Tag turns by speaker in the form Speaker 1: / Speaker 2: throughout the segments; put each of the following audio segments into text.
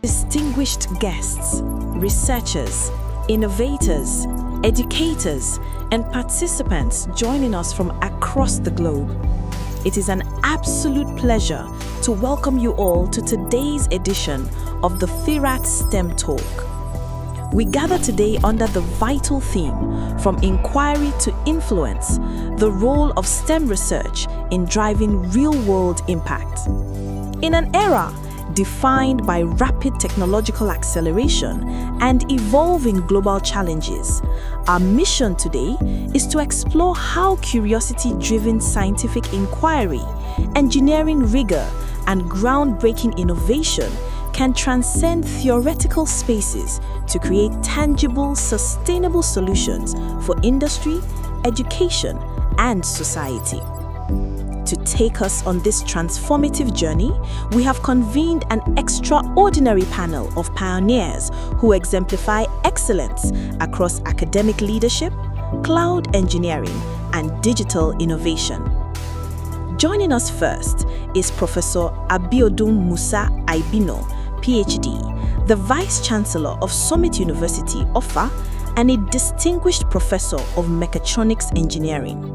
Speaker 1: Distinguished guests, researchers, innovators, educators, and participants joining us from across the globe. It is an absolute pleasure to welcome you all to today's edition of the Firat STEM Talk. We gather today under the vital theme, From Inquiry to Influence, the role of STEM research in driving real-world impact. In an era defined by rapid technological acceleration and evolving global challenges, our mission today is to explore how curiosity-driven scientific inquiry, engineering rigor, and groundbreaking innovation can transcend theoretical spaces to create tangible, sustainable solutions for industry, education, and society. To take us on this transformative journey, we have convened an extraordinary panel of pioneers who exemplify excellence across academic leadership, cloud engineering, and digital innovation. Joining us first is Professor Abiodun Musa Aibinu, PhD, the Vice Chancellor of Summit University, Offa, and a distinguished Professor of Mechatronics Engineering.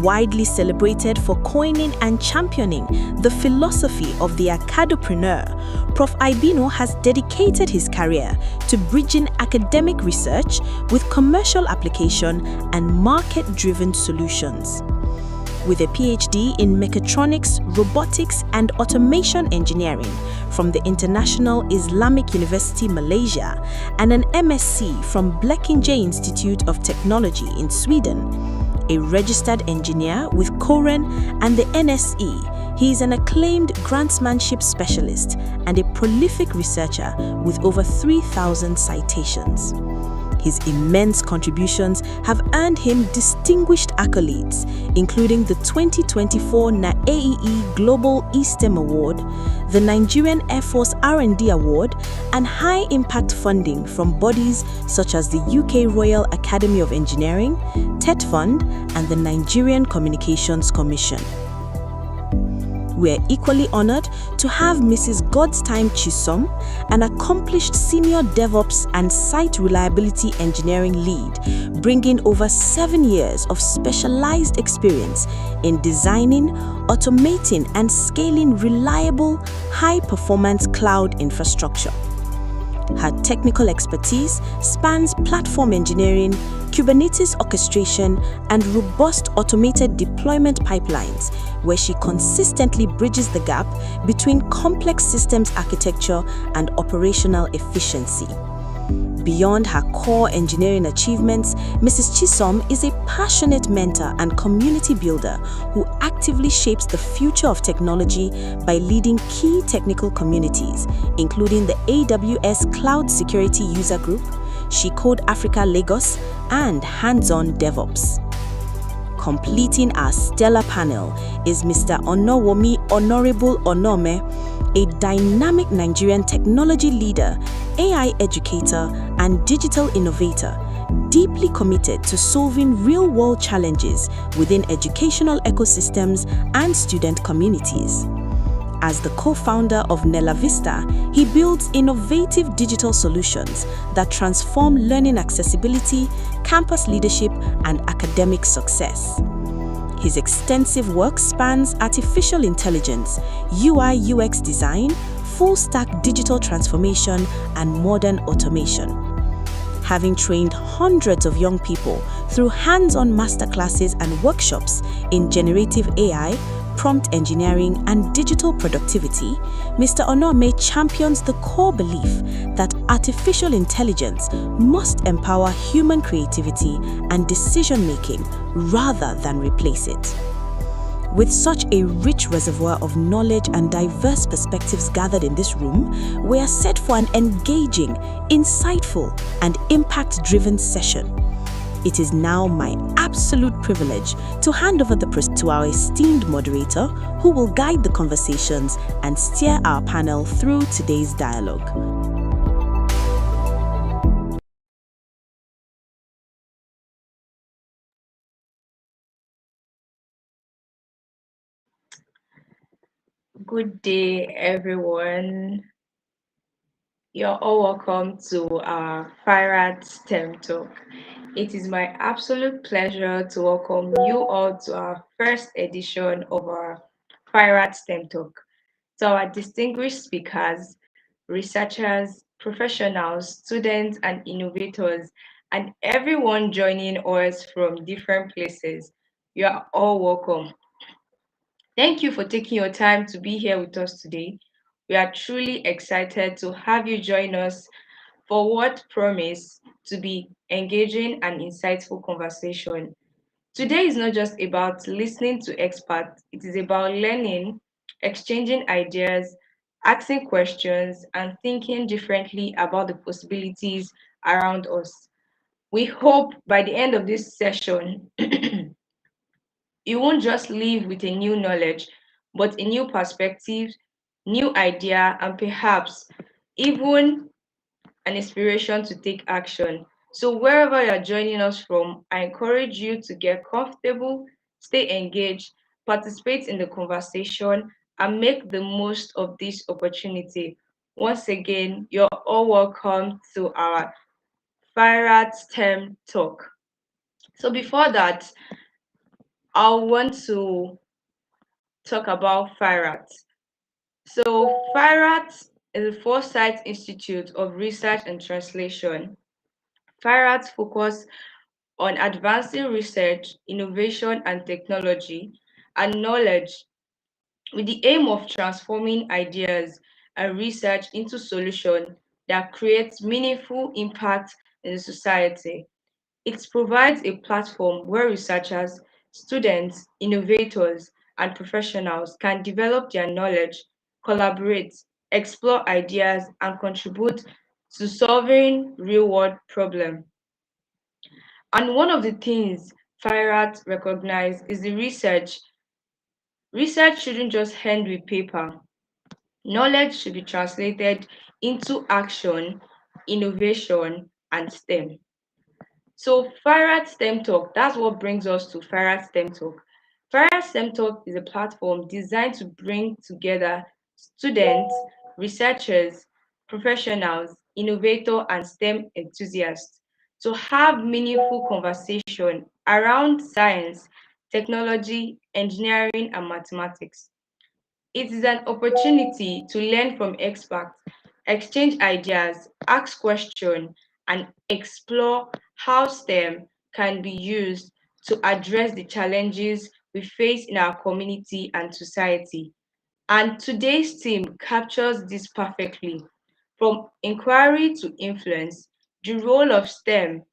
Speaker 1: Widely celebrated for coining and championing the philosophy of the acadopreneur, Prof. Aibinu has dedicated his career to bridging academic research with commercial application and market-driven solutions. With a PhD in Mechatronics, Robotics and Automation Engineering from the International Islamic University, Malaysia, and an MSc from Blekinge Institute of Technology in Sweden, a registered engineer with Koren and the NSE, he is an acclaimed grantsmanship specialist and a prolific researcher with over 3,000 citations. His immense contributions have earned him distinguished accolades, including the 2024 NAAEE Global eSTEM Award, the Nigerian Air Force R&D Award, and high-impact funding from bodies such as the UK Royal Academy of Engineering, TET Fund, and the Nigerian Communications Commission. We are equally honored to have Mrs. Godstime Chisom, an accomplished senior DevOps and site reliability engineering lead, bringing over 7 years of specialized experience in designing, automating, and scaling reliable, high-performance cloud infrastructure. Her technical expertise spans platform engineering, Kubernetes orchestration, and robust automated deployment pipelines, where she consistently bridges the gap between complex systems architecture and operational efficiency. Beyond her core engineering achievements, Mrs. Chisom is a passionate mentor and community builder who actively shapes the future of technology by leading key technical communities, including the AWS Cloud Security User Group, She Code Africa Lagos, and Hands-on DevOps. Completing our stellar panel is Mr. Onovwiome Honorable Onome, a dynamic Nigerian technology leader, AI educator, and digital innovator, deeply committed to solving real-world challenges within educational ecosystems and student communities. As the co-founder of Nella Vista, he builds innovative digital solutions that transform learning accessibility, campus leadership, and academic success. His extensive work spans artificial intelligence, UI/UX design, full-stack digital transformation, and modern automation. Having trained hundreds of young people through hands-on masterclasses and workshops in generative AI, prompt engineering, and digital productivity, Mr. Onome champions the core belief that artificial intelligence must empower human creativity and decision-making rather than replace it. With such a rich reservoir of knowledge and diverse perspectives gathered in this room, we are set for an engaging, insightful, and impact-driven session. It is now my absolute privilege to hand over the press to our esteemed moderator, who will guide the conversations and steer our panel through today's dialogue.
Speaker 2: Good day, everyone. You're all welcome to our firat.ng talk. It is my absolute pleasure to welcome you all to our first edition of our firat.ng talk. To our distinguished speakers, researchers, professionals, students, and innovators, and everyone joining us from different places, you are all welcome. Thank you for taking your time to be here with us today. We are truly excited to have you join us for what promise to be engaging and insightful conversation. Today is not just about listening to experts, it is about learning, exchanging ideas, asking questions, and thinking differently about the possibilities around us. We hope by the end of this session, you won't just leave with a new knowledge, but a new perspective, new idea, and perhaps even an inspiration to take action. So, wherever you're joining us from, I encourage you to get comfortable, stay engaged, participate in the conversation, and make the most of this opportunity. Once again, you're all welcome to our Firat STEM talk. So, before that, I want to talk about Firat. So, Firat is the Foresight Institute of Research and Translation. Firat focus on advancing research, innovation, and technology and knowledge with the aim of transforming ideas and research into solutions that create meaningful impact in the society. It provides a platform where researchers, students, innovators, and professionals can develop their knowledge, collaborate, explore ideas, and contribute to solving real world problems. And one of the things firat recognize is the research. Research shouldn't just end with paper. Knowledge should be translated into action, innovation, and STEM. So Firat STEM Talk, that's what brings us to Firat STEM Talk. Firat STEM Talk is a platform designed to bring together students, researchers, professionals, innovators, and STEM enthusiasts to have meaningful conversation around science, technology, engineering, and mathematics. It is an opportunity to learn from experts, exchange ideas, ask questions, and explore how STEM can be used to address the challenges we face in our community and society. And today's theme captures this perfectly. From inquiry to influence, the role of STEM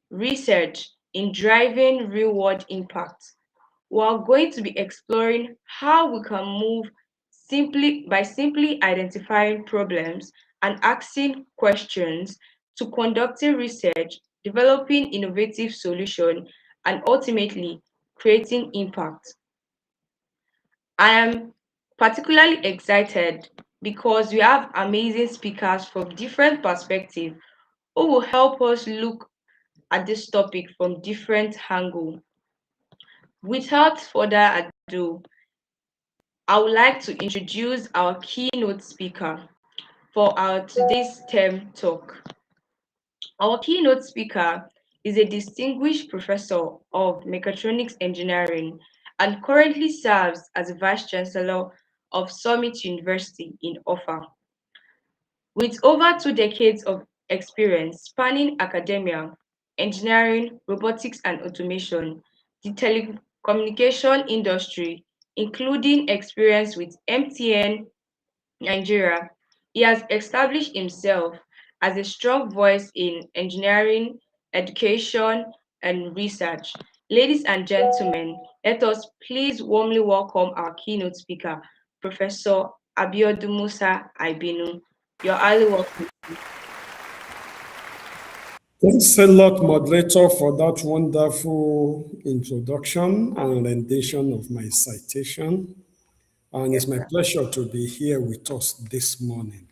Speaker 2: research in driving real world impact. We are going to be exploring how we can move simply identifying problems and asking questions to conducting research, developing innovative solutions, and ultimately creating impact. I am particularly excited because we have amazing speakers from different perspectives who will help us look at this topic from different angles. Without further ado, I would like to introduce our keynote speaker for our today's STEM talk. Our keynote speaker is a distinguished professor of mechatronics engineering and currently serves as Vice Chancellor of Summit University in Offa. With over 2 decades of experience spanning academia, engineering, robotics, and automation, the telecommunication industry, including experience with MTN Nigeria, he has established himself as a strong voice in engineering, education, and research. Ladies and gentlemen, let us please warmly welcome our keynote speaker, Professor Abiodun Musa Aibinu. You're highly welcome.
Speaker 3: Thanks a lot, moderator, for that wonderful introduction and rendition of my citation. And it's
Speaker 2: Yes,
Speaker 3: my
Speaker 2: sir.
Speaker 3: pleasure to be here with us this morning.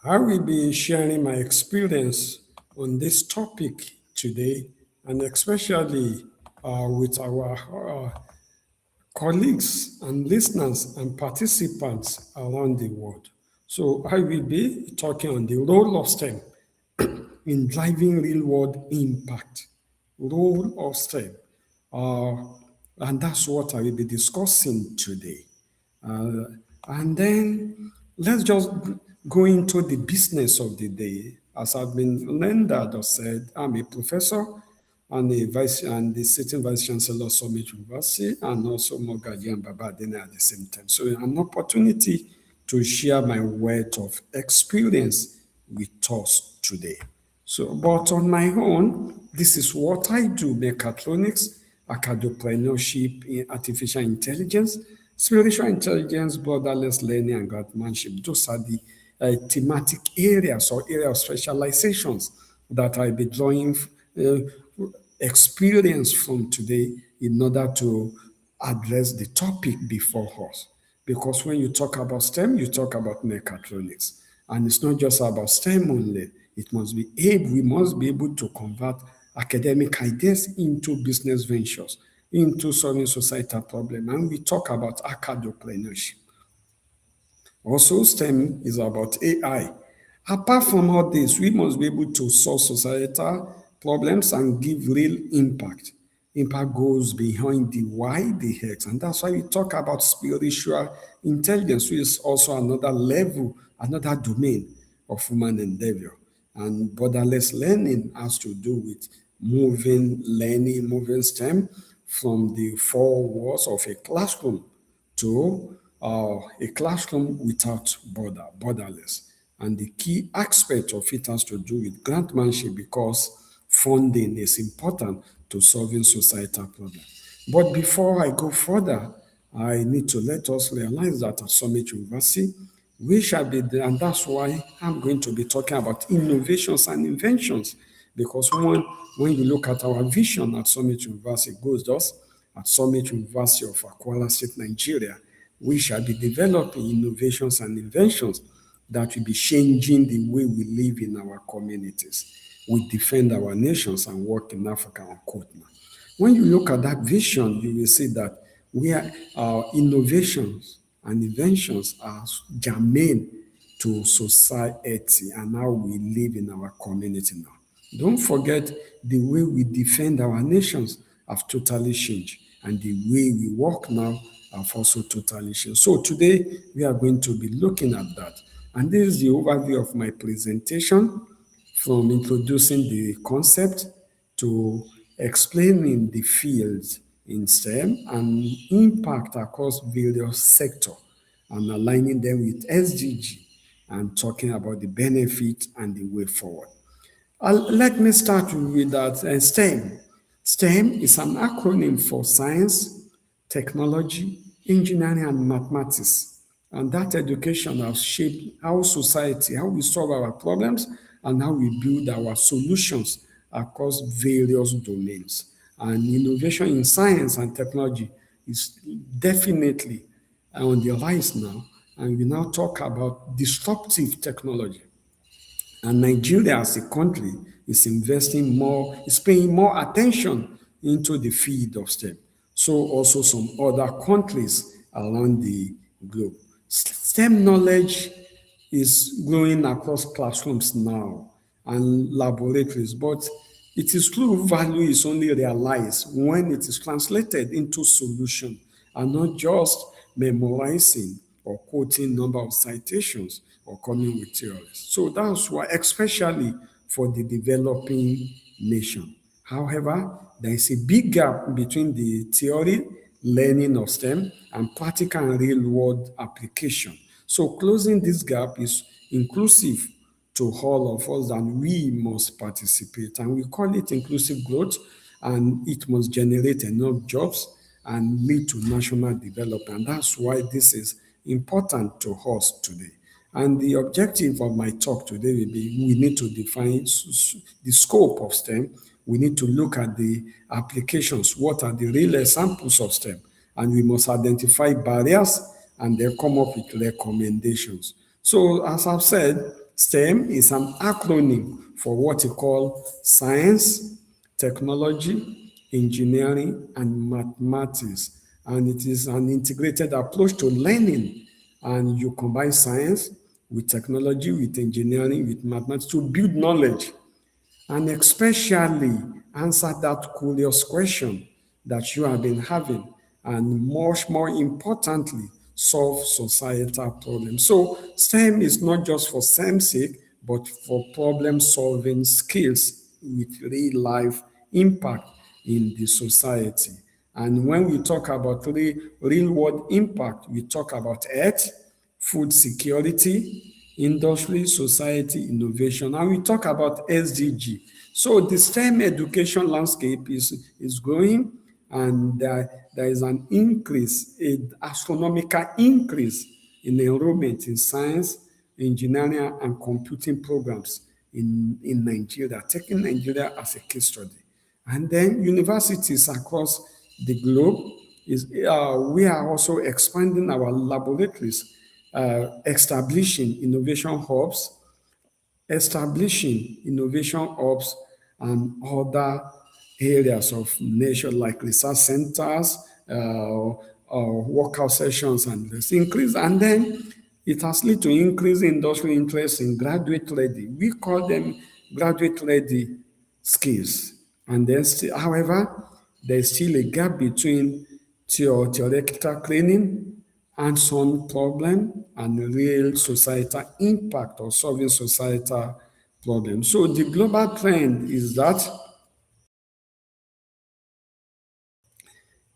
Speaker 3: I will be sharing my experience on this topic today, and especially with our colleagues and listeners and participants around the world. So I will be talking on the role of STEM in driving real world impact. Role of STEM. Uh, and that's what I will be discussing today. Uh, and then let's just go into the business of the day. As I've been rendered or said, I'm a professor and the sitting vice chancellor of Summit University, and also Mogaji and Babadene at the same time. So an opportunity to share my wealth of experience with us today. So, but on my own, this is what I do: mechatronics, academpreneurship in artificial intelligence, spiritual intelligence, borderless learning, and craftsmanship. Those are the thematic areas or area of specializations that I'll be drawing experience from today in order to address the topic before us. Because when you talk about STEM, you talk about mechatronics. And it's not just about STEM only. We must be able to convert academic ideas into business ventures, into solving societal problems. And we talk about academpreneurship. Also, STEM is about AI. Apart from all this, we must be able to solve societal problems and give real impact. Impact goes behind the why, the X, and that's why we talk about spiritual intelligence, which is also another level, another domain of human endeavor. And borderless learning has to do with moving learning, moving STEM from the four walls of a classroom to a classroom without borderless. And the key aspect of it has to do with grantmanship because funding is important to solving societal problems. But before I go further, I need to let us realize that at Summit University, we shall be there, and that's why I'm going to be talking about innovations and inventions, Because when you look at our vision at Summit University, it goes thus: at Summit University of Akwara State, Nigeria, we shall be developing innovations and inventions that will be changing the way we live in our communities. We defend our nations and work in Africa, unquote. When you look at that vision, you will see that our innovations and inventions are germane to society and how we live in our community now. Don't forget the way we defend our nations have totally changed, and the way we work now have also totally changed. So today we are going to be looking at that. And this is the overview of my presentation, from introducing the concept to explaining the fields in STEM and impact across various sectors, and aligning them with SDG and talking about the benefit and the way forward. Let me start with that STEM. STEM is an acronym for science, technology, engineering, and mathematics. And that education has shaped our society, how we solve our problems, and how we build our solutions across various domains. And innovation in science and technology is definitely on the rise now. And we now talk about disruptive technology. And Nigeria as a country is investing more, is paying more attention into the field of STEM. So also some other countries around the globe. STEM knowledge is growing across classrooms now and laboratories, but its true value is only realized when it is translated into solution and not just memorizing or quoting number of citations or coming with theories. So that's why, especially for the developing nation. However, there is a big gap between the theory learning of STEM and practical and real-world application. So closing this gap is inclusive to all of us, and we must participate. And we call it inclusive growth, and it must generate enough jobs and lead to national development. That's why this is important to us today. And the objective of my talk today will be, we need to define the scope of STEM. We need to look at the applications. What are the real examples of STEM? And we must identify barriers and then come up with recommendations. So as I've said, STEM is an acronym for what we call science, technology, engineering, and mathematics. And it is an integrated approach to learning. And you combine science with technology, with engineering, with mathematics to build knowledge, and especially answer that curious question that you have been having, and much more importantly, solve societal problems. So STEM is not just for STEM's sake, but for problem-solving skills with real-life impact in the society. And when we talk about real-world impact, we talk about health, food security, industry, society, innovation, and we talk about SDG. So the STEM education landscape is growing, and there is an increase, an astronomical increase in enrollment in science, engineering, and computing programs in Nigeria, taking Nigeria as a case study. And then universities across the globe, we are also expanding our laboratories, establishing innovation hubs and other areas of nature like research centers, workout sessions, and this increase. And then it has led to increase industry interest in graduate ready. We call them graduate ready skills. And then, however, there's still a gap between theoretical training, hands-on problem, and real societal impact or solving societal problems. So the global trend is that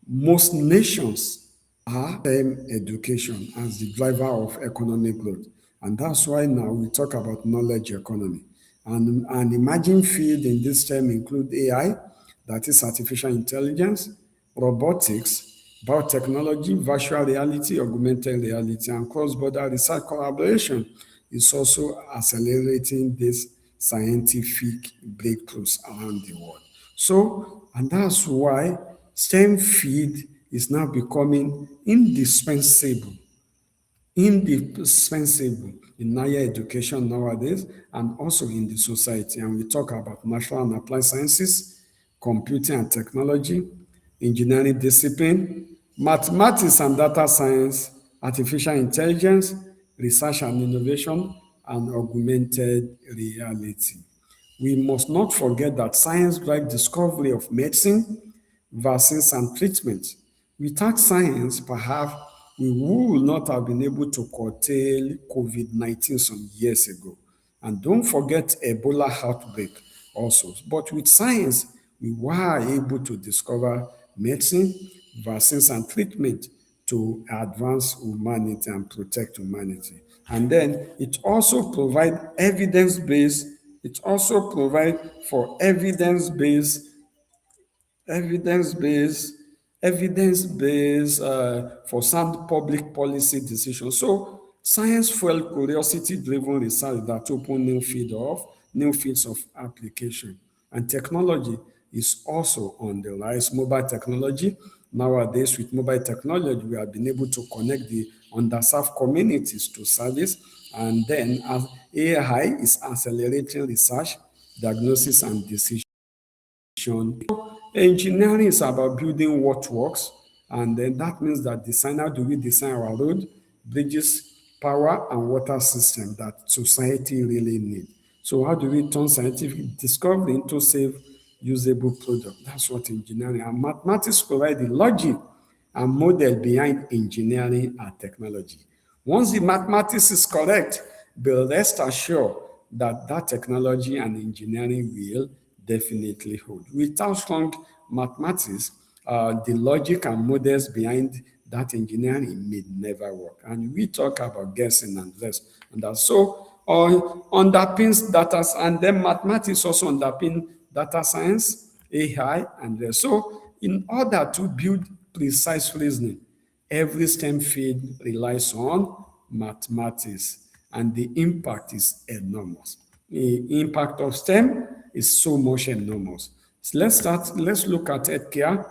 Speaker 3: most nations are STEM education as the driver of economic growth. And that's why now we talk about knowledge economy. And an emerging field in this STEM include AI, that is artificial intelligence, robotics, biotechnology, virtual reality, augmented reality, and cross-border research collaboration is also accelerating this scientific breakthroughs around the world. So, and that's why STEM field is now becoming indispensable in higher education nowadays and also in the society. And we talk about natural and applied sciences, computing and technology, engineering discipline, mathematics and data science, artificial intelligence, research and innovation, and augmented reality. We must not forget that science drives discovery of medicine, vaccines, and treatment. Without science, perhaps we would not have been able to curtail COVID-19 some years ago. And don't forget Ebola outbreak also. But with science, we were able to discover medicine, vaccines, and treatment to advance humanity and protect humanity. And then it also provides evidence-based, it also provides for evidence-based, evidence-based for sound public policy decisions. So science fuel curiosity-driven research that open new fields of application. And technology is also on the rise. Mobile technology, nowadays with mobile technology, we have been able to connect the underserved communities to service. And then as AI is accelerating research, diagnosis, and decision. Engineering is about building what works, and then that means that how do we design our road, bridges, power, and water system that society really need. So how do we turn scientific discovery into safe, usable product? That's what engineering and mathematics provide the logic and model behind engineering and technology. Once the mathematics is correct, be rest assured that that technology and engineering will definitely hold. Without strong mathematics, the logic and models behind that engineering may never work. And we talk about guessing and rest. And that so underpins data, and then mathematics also underpin data science, AI, and rest. So in order to build precise reasoning, every STEM field relies on mathematics, and the impact is enormous. The impact of STEM is so much enormous. So let's look at healthcare.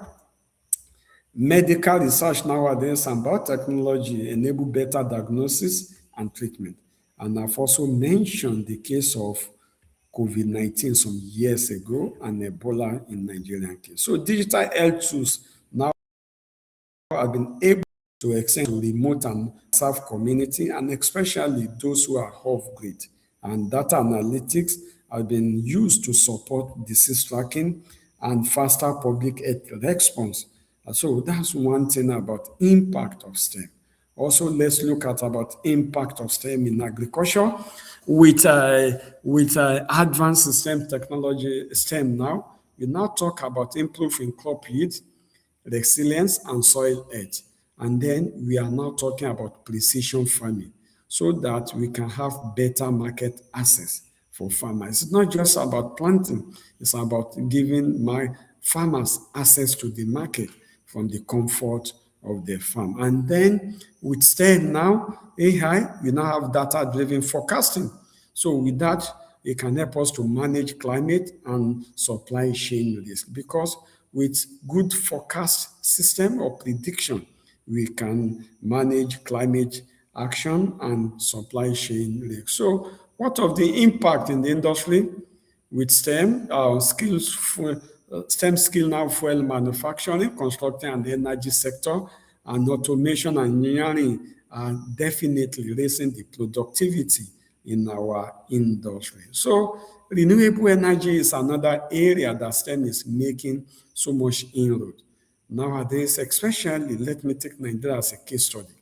Speaker 3: Medical research nowadays and biotechnology enable better diagnosis and treatment. And I've also mentioned the case of COVID-19 some years ago and Ebola in Nigerian case. So digital health tools now have been able to extend to remote and serve community, and especially those who are off-grid. And data analytics have been used to support disease tracking and faster public health response. So that's one thing about impact of STEM. Also, let's look at about impact of STEM in agriculture with advanced STEM technology. STEM now, we now talk about improving crop yield, resilience, and soil health. And then we are now talking about precision farming so that we can have better market access for farmers. It's not just about planting, it's about giving my farmers access to the market from the comfort of their farm. And then with STEM now, AI, we now have data-driven forecasting. So with that, it can help us to manage climate and supply chain risk, because with good forecast system or prediction, we can manage climate action and supply chain risk. So what of the impact in the industry with STEM? STEM skill now fuel manufacturing, construction and energy sector, and automation and engineering are definitely raising the productivity in our industry. So renewable energy is another area that STEM is making so much inroad. Nowadays, especially, let me take Nigeria as a case study.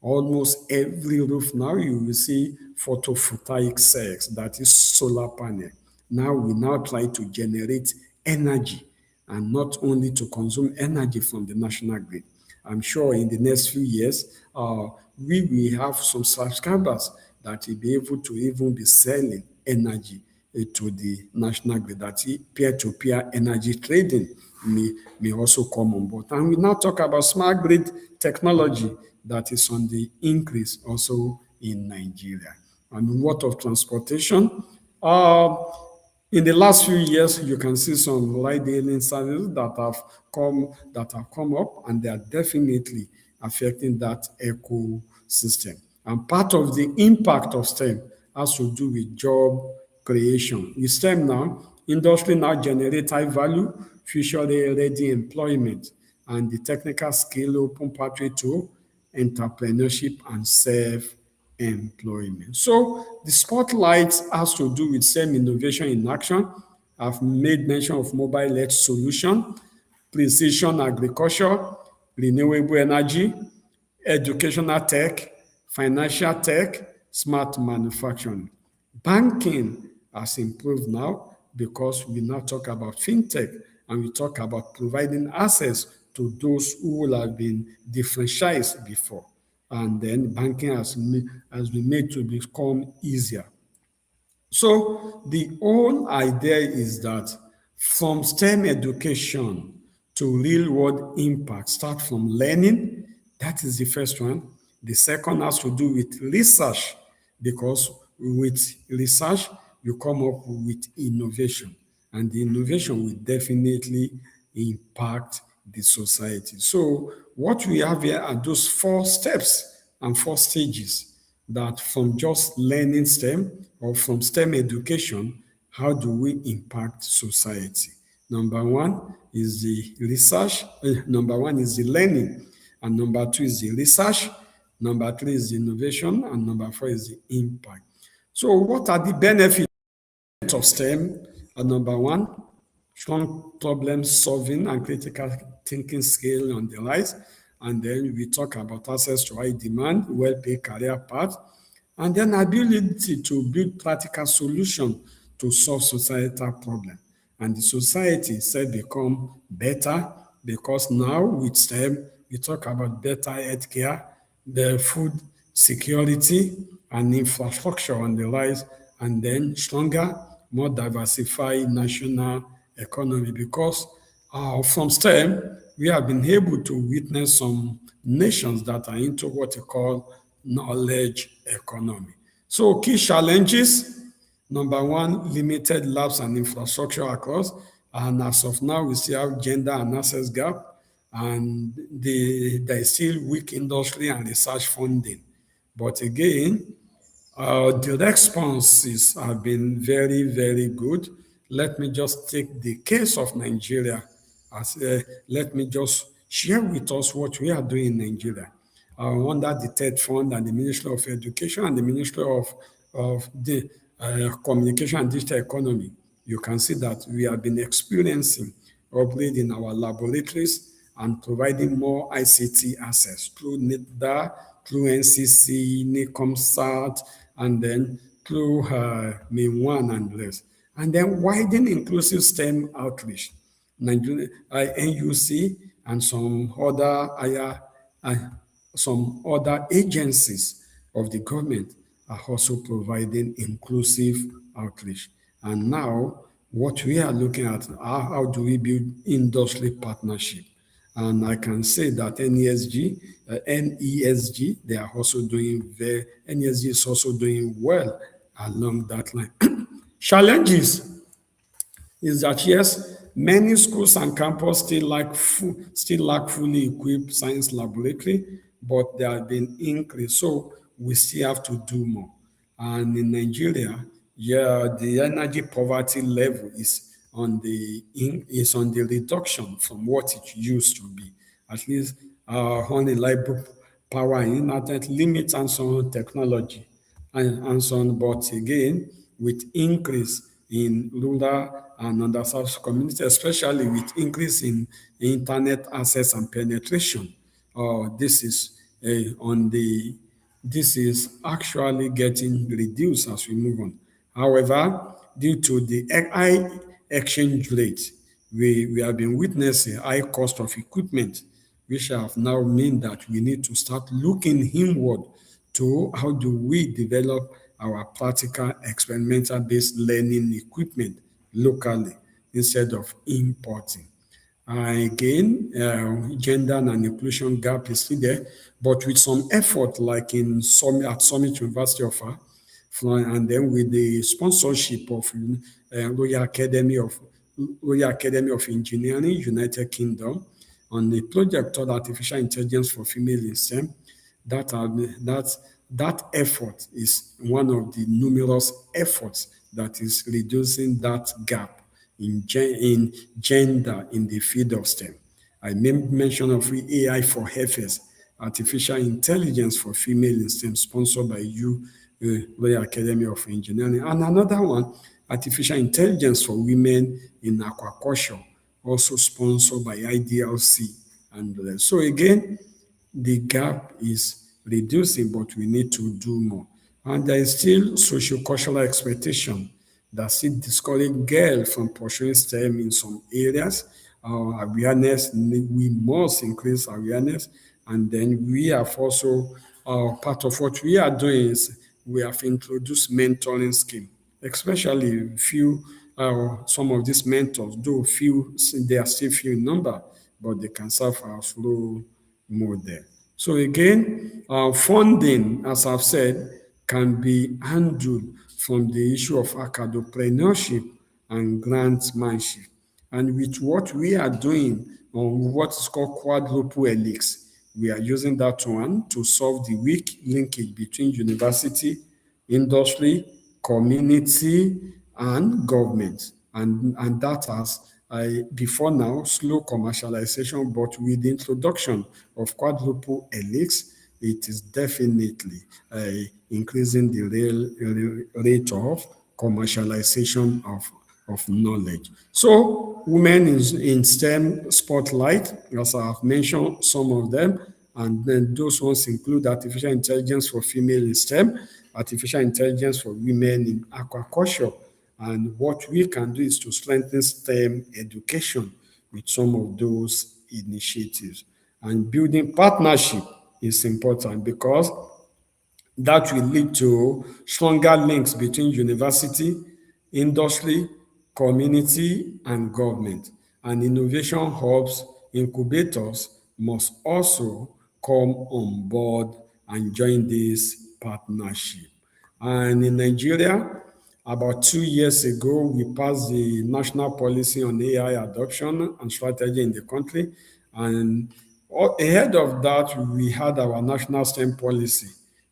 Speaker 3: Almost every roof now you will see photovoltaic cells, that is solar panel. Now we now try to generate energy and not only to consume energy from the national grid. I'm sure in the next few years, we will have some subscribers that will be able to even be selling energy to the national grid, that peer-to-peer energy trading may also come on board. And we now talk about smart grid technology that is on the increase also in Nigeria. And what of transportation? Uh, in the last few years, you can see some ride-hailing services that have come up, and they are definitely affecting that ecosystem. And part of the impact of STEM has to do with job creation. With STEM now, industry now generates high value, future-ready employment, and the technical skill open pathway to entrepreneurship and self-employment. So the spotlight has to do with STEM innovation in action. I've made mention of mobile edge solution, precision agriculture, renewable energy, educational tech, financial tech, smart manufacturing. Banking has improved now because we now talk about fintech and we talk about providing access to those who will have been differentialized before. And then banking has been made to become easier. So the whole idea is that from STEM education to real world impact, start from learning. That is the first one. The second has to do with research, because with research, you come up with innovation, and the innovation will definitely impact the society. So what we have here are those 4 steps and 4 stages, that from just learning STEM or from STEM education, how do we impact society? Number one is the research, number one is the learning, and number two is the research, number three is the innovation, and number four is the impact. So what are the benefits of STEM? Number one, strong problem solving and critical thinking skill on the rise. And then we talk about access to high demand, well-paid career path, and then ability to build practical solution to solve societal problem. And the society itself become better because now with STEM, we talk about better healthcare, the food security and infrastructure on the rise, and then stronger, more diversified national economy, because from STEM, we have been able to witness some nations that are into what we call knowledge economy. So key challenges: number one, limited labs and infrastructure across, and as of now, we still have gender and access gap, and there is still weak industry and research funding. But again, the responses have been very, very good. Let me just take the case of Nigeria. Let me just share with us what we are doing in Nigeria. Under the TED Fund and the Ministry of Education and the Ministry of the Communication and Digital Economy, you can see that we have been experiencing upgrading our laboratories and providing more ICT access through NITDA, through NCC, NICOMSAT, and then through Main1 and the rest. And then widen inclusive STEM outreach. Nigeria, NUC and some other agencies of the government are also providing inclusive outreach. And now what we are looking at, how do we build industry partnership? And I can say that NESG, they are also NESG is also doing well along that line. Challenges is that yes, many schools and campuses still lack fully equipped science laboratory, but they have been increased. So we still have to do more. And in Nigeria, the energy poverty level is on the reduction from what it used to be. At least unreliable power and internet limits and so on technology and so on. But again, with increase in rural and underserved communities, especially with increase in internet access and penetration, this is actually getting reduced as we move on. However, due to the high exchange rate, we have been witnessing high cost of equipment, which have now mean that we need to start looking inward to how do we develop our practical experimental-based learning equipment locally instead of importing. Again, gender and inclusion gap is still there, but with some effort, like at Summit University Offa, and then with the sponsorship of Royal Academy of Engineering, United Kingdom, on a project called Artificial Intelligence for Female in STEM. That are, that that effort is one of the numerous efforts that is reducing that gap in gender in the field of STEM. I made mention of AI for heifers, artificial intelligence for female in STEM, sponsored by Royal Academy of Engineering, and another one, artificial intelligence for women in aquaculture, also sponsored by IDLC. And so again, the gap is reducing, but we need to do more. And there is still socio-cultural expectation that still discourage girls from pursuing STEM in some areas. Awareness, we must increase awareness. And then we have also, part of what we are doing is we have introduced mentoring scheme, especially few, some of these mentors, though few, they are still few in number, but they can serve as role model. So again, funding, as I've said, can be handled from the issue of academpreneurship and grantmanship. And with what we are doing on what is called quadruple helix, we are using that one to solve the weak linkage between university, industry, community, and government. And that has, before now, slow commercialization, but with the introduction of quadruple helix, it is definitely increasing the rate of commercialization of knowledge. So women in STEM spotlight, as I have mentioned some of them, and then those ones include artificial intelligence for female in STEM, artificial intelligence for women in aquaculture. And what we can do is to strengthen STEM education with some of those initiatives. And building partnership is important because that will lead to stronger links between university, industry, community, and government. And innovation hubs, incubators must also come on board and join this partnership. And in Nigeria, about 2 years ago, we passed the national policy on AI adoption and strategy in the country. And ahead of that, we had our national STEM policy.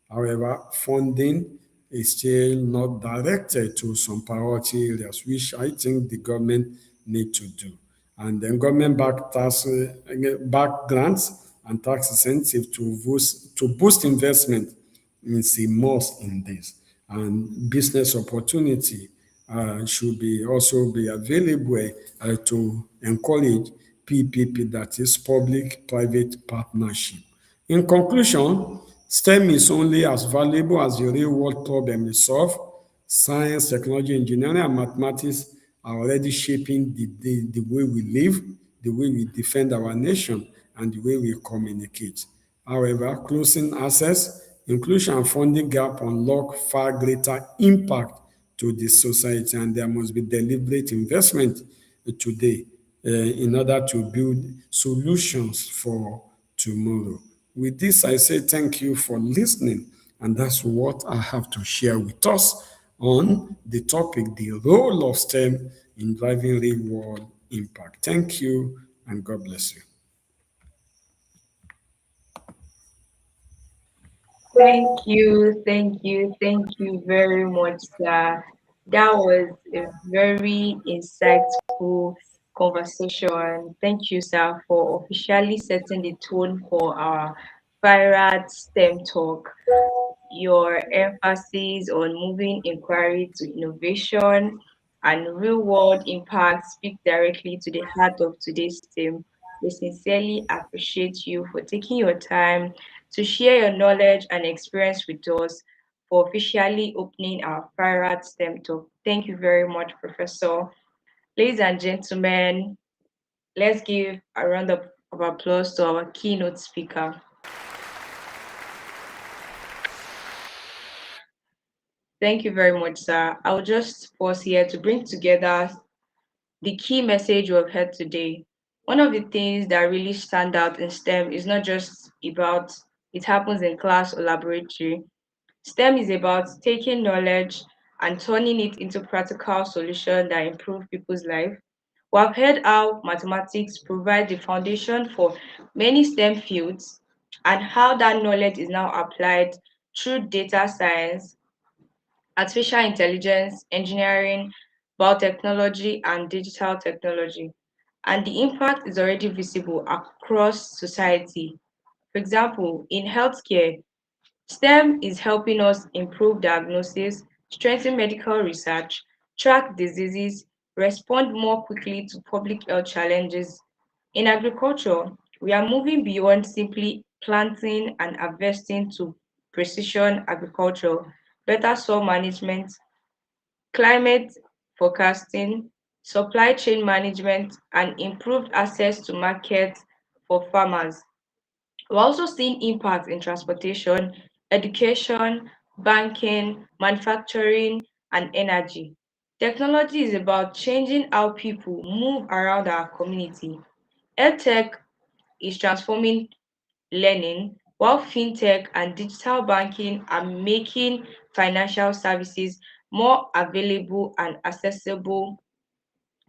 Speaker 3: However, funding is still not directed to some priority areas, which I think the government need to do. And then government back grants and tax incentive to boost investment is a must in this. And business opportunity should be also be available to encourage PPP, that is public-private partnership. In conclusion, STEM is only as valuable as the real-world problem is solved. Science, technology, engineering, and mathematics are already shaping the way we live, the way we defend our nation, and the way we communicate. However, closing access, inclusion, and funding gap unlock far greater impact to the society, and there must be deliberate investment today in order to build solutions for tomorrow. With this, I say thank you for listening, and that's what I have to share with us on the topic, the role of STEM in driving real world impact. Thank you, and God bless you.
Speaker 2: Thank you very much, sir. That was a very insightful conversation. Thank you, sir, for officially setting the tone for our Firat STEM talk. Your emphasis on moving inquiry to innovation and real world impact speak directly to the heart of today's theme. We sincerely appreciate you for taking your time to share your knowledge and experience with us, for officially opening our Firat STEM talk. Thank you very much, Professor. Ladies and gentlemen, let's give a round of applause to our keynote speaker. Thank you very much, sir. I'll just pause here to bring together the key message we've heard today. One of the things that really stand out in STEM is not just about it happens in class or laboratory. STEM is about taking knowledge and turning it into practical solutions that improve people's life. We have heard how mathematics provide the foundation for many STEM fields and how that knowledge is now applied through data science, artificial intelligence, engineering, biotechnology, and digital technology. And the impact is already visible across society. For example, in healthcare, STEM is helping us improve diagnosis, strengthen medical research, track diseases, respond more quickly to public health challenges. In agriculture, we are moving beyond simply planting and harvesting to precision agriculture, better soil management, climate forecasting, supply chain management, and improved access to markets for farmers. We're also seeing impact in transportation, education, banking, manufacturing, and energy. Technology is about changing how people move around our community. EdTech is transforming learning, while fintech and digital banking are making financial services more available and accessible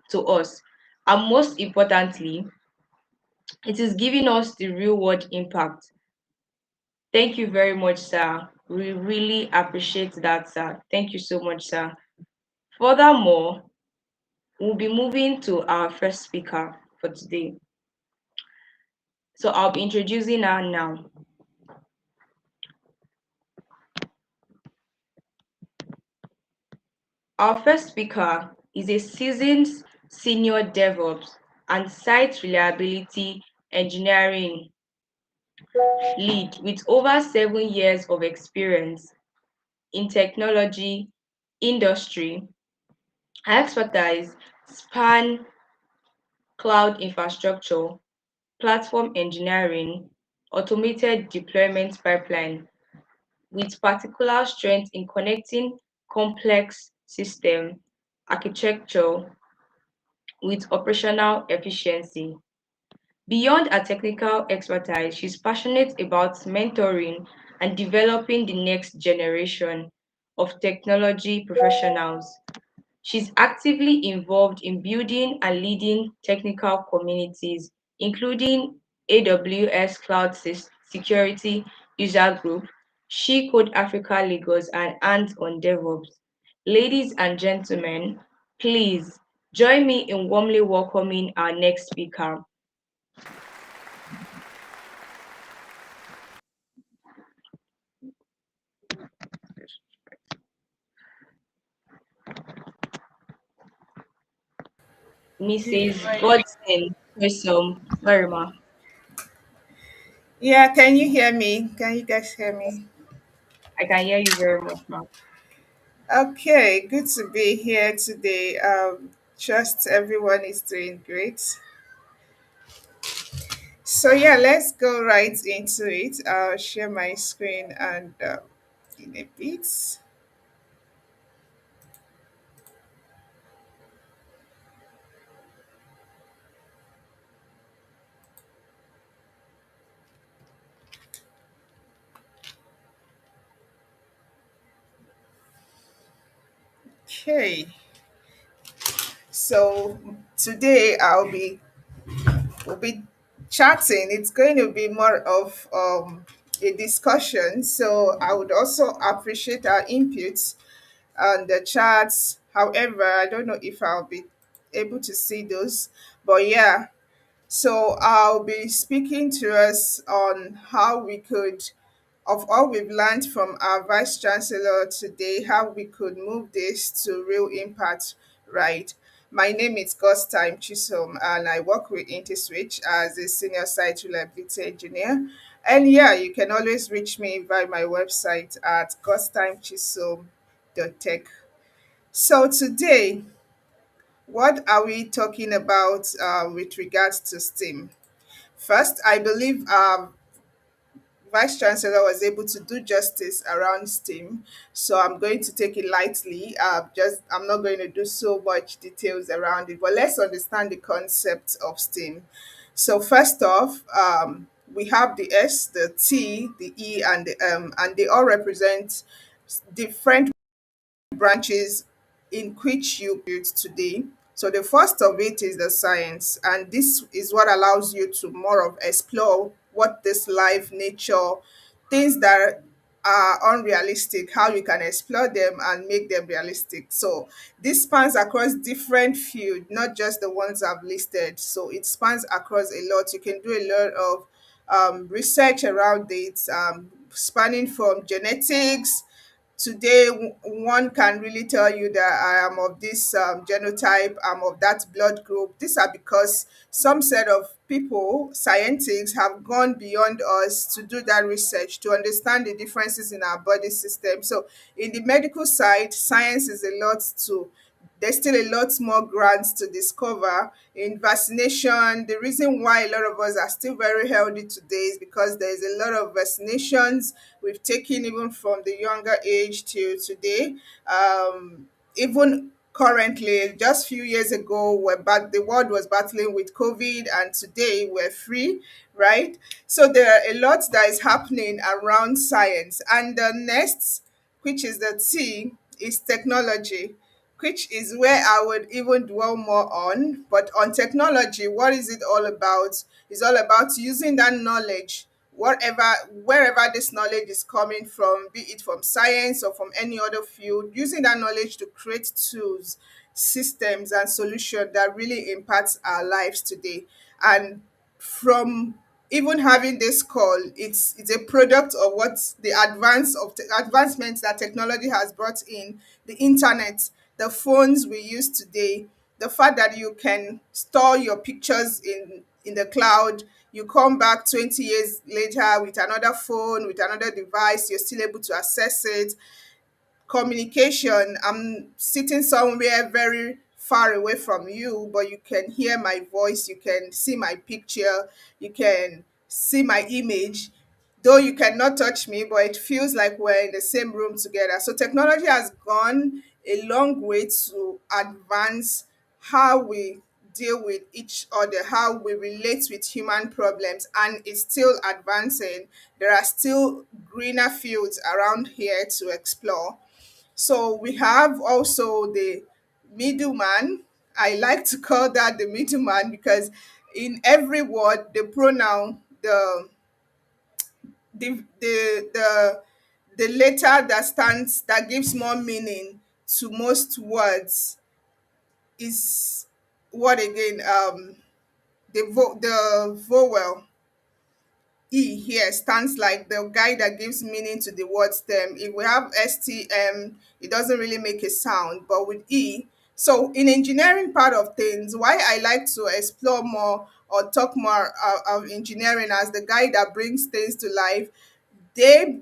Speaker 2: to us. And most importantly, it is giving us the real world impact. Thank you very much, sir. We really appreciate that, sir. Thank you so much, sir. Furthermore, we'll be moving to our first speaker for today. So I'll be introducing her now. Our first speaker is a seasoned senior DevOps and site reliability engineering lead with over 7 years of experience in technology industry. Her expertise span cloud infrastructure, platform engineering, automated deployment pipeline, with particular strength in connecting complex system architecture with operational efficiency. Beyond her technical expertise, she's passionate about mentoring and developing the next generation of technology professionals. She's actively involved in building and leading technical communities, including AWS Security User Group, She Code Africa Lagos, and Hands on DevOps. Ladies and gentlemen, please join me in warmly welcoming our next speaker. Mrs. Godstime. Sorry, ma.
Speaker 4: Yeah, can you hear me? Can you guys hear me?
Speaker 2: I can hear you very much, ma.
Speaker 4: Okay, good to be here today. Trust everyone is doing great. So yeah, let's go right into it. I'll share my screen and in a bit. Okay, so today we'll be chatting. It's going to be more of a discussion. So I would also appreciate our inputs on the charts. However, I don't know if I'll be able to see those, but yeah. So I'll be speaking to us on how we could, of all we've learned from our Vice Chancellor today, how we could move this to real impact, right? My name is Godstime Chisom, and I work with InterSwitch as a senior site reliability engineer. And yeah, you can always reach me via my website at godstimechisom.tech. So today, what are we talking about with regards to STEAM? First, I believe Vice Chancellor was able to do justice around STEAM, so I'm going to take it lightly. Just I'm not going to do so much details around it, but let's understand the concept of STEAM. So first off, we have the S, the T, the E, and the M, and they all represent different branches in which you build today. So the first of it is the science, and this is what allows you to more of explore what this life, nature, things that are unrealistic, how you can explore them and make them realistic. So this spans across different fields, not just the ones I've listed. So it spans across a lot. You can do a lot of research around it, spanning from genetics. Today, one can really tell you that I am of this genotype, I'm of that blood group. These are because some set of people, scientists, have gone beyond us to do that research to understand the differences in our body system. So, in the medical side, science is a lot to there's still a lot more grants to discover in vaccination. The reason why a lot of us are still very healthy today is because there's a lot of vaccinations we've taken even from the younger age till today. Even currently, just few years ago, the world was battling with COVID, and today we're free, right? So there are a lot that is happening around science. And the next, which is the T, is technology, which is where I would even dwell more on. But on technology, what is it all about? It's all about using that knowledge, whatever, wherever this knowledge is coming from, be it from science or from any other field, using that knowledge to create tools, systems, and solutions that really impact our lives today. And from even having this call, it's a product of what the advancements that technology has brought in, the internet, the phones we use today, the fact that you can store your pictures in the cloud, you come back 20 years later with another phone, with another device, you're still able to access it. Communication, I'm sitting somewhere very far away from you, but you can hear my voice, you can see my picture, you can see my image, though you cannot touch me, but it feels like we're in the same room together. So technology has gone a long way to advance how we deal with each other, how we relate with human problems, and it's still advancing. There are still greener fields around here to explore. So we have also the middleman. I like to call that the middleman because in every word, the pronoun, the the letter that stands that gives more meaning to most words is what again? The vowel E here stands like the guy that gives meaning to the word stem. If we have STM, it doesn't really make a sound, but with E, so in engineering part of things, why I like to explore more or talk more of engineering as the guy that brings things to life, they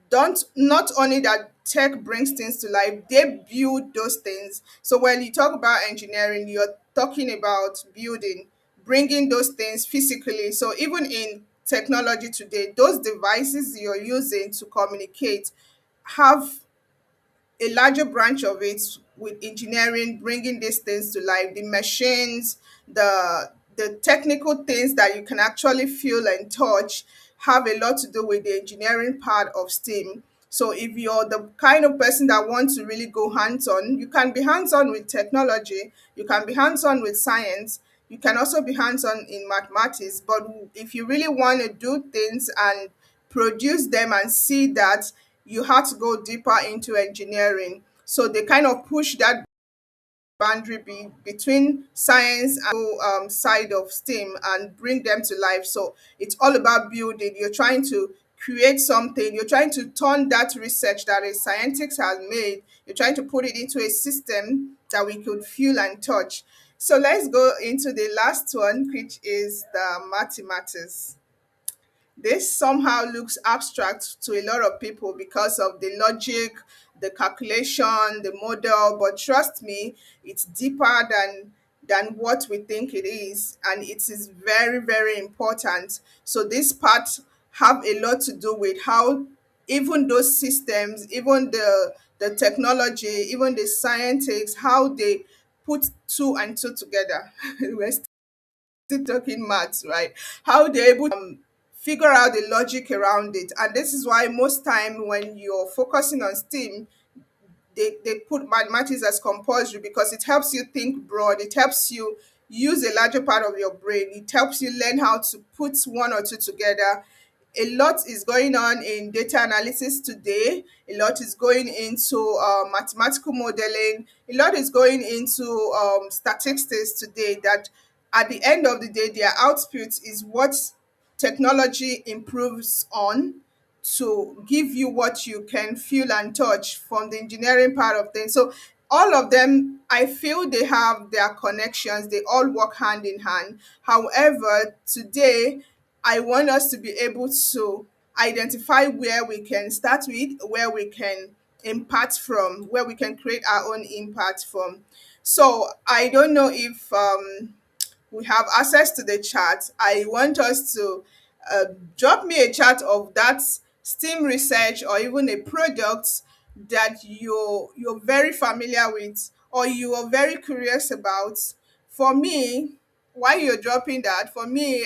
Speaker 4: don't, not only that tech brings things to life, they build those things. So when you talk about engineering, you're talking about building, bringing those things physically. So even in technology today, those devices you're using to communicate have a larger branch of it with engineering bringing these things to life, the machines, the technical things that you can actually feel and touch have a lot to do with the engineering part of STEAM. So if you're the kind of person that wants to really go hands-on, you can be hands-on with technology, you can be hands-on with science, you can also be hands-on in mathematics. But if you really want to do things and produce them and see that, you have to go deeper into engineering. So they kind of push that boundary between science and side of STEAM and bring them to life. So it's all about building. You're trying to create something. You're trying to turn that research that a scientist has made. You're trying to put it into a system that we could feel and touch. So let's go into the last one, which is the mathematics. This somehow looks abstract to a lot of people because of the logic, the calculation, the model, but trust me, it's deeper than what we think it is, and it is very, very important. So this part have a lot to do with how even those systems, even the technology, even the scientists, how they put two and two together. We're still talking maths, right? How they're able to figure out the logic around it. And this is why most time when you're focusing on STEAM, they put mathematics as compulsory, because it helps you think broad, it helps you use a larger part of your brain, it helps you learn how to put one or two together. A lot is going on in data analysis today, a lot is going into mathematical modeling, a lot is going into statistics today, that at the end of the day their output is what technology improves on to give you what you can feel and touch from the engineering part of things. So all of them, I feel they have their connections, they all work hand in hand. However, today I want us to be able to identify where we can start with, where we can impact from, where we can create our own impact from. So I don't know if we have access to the chat. I want us to uh, drop me a chat of that STEAM research or even a product that you're very familiar with or you are very curious about. For me, while you're dropping that, for me,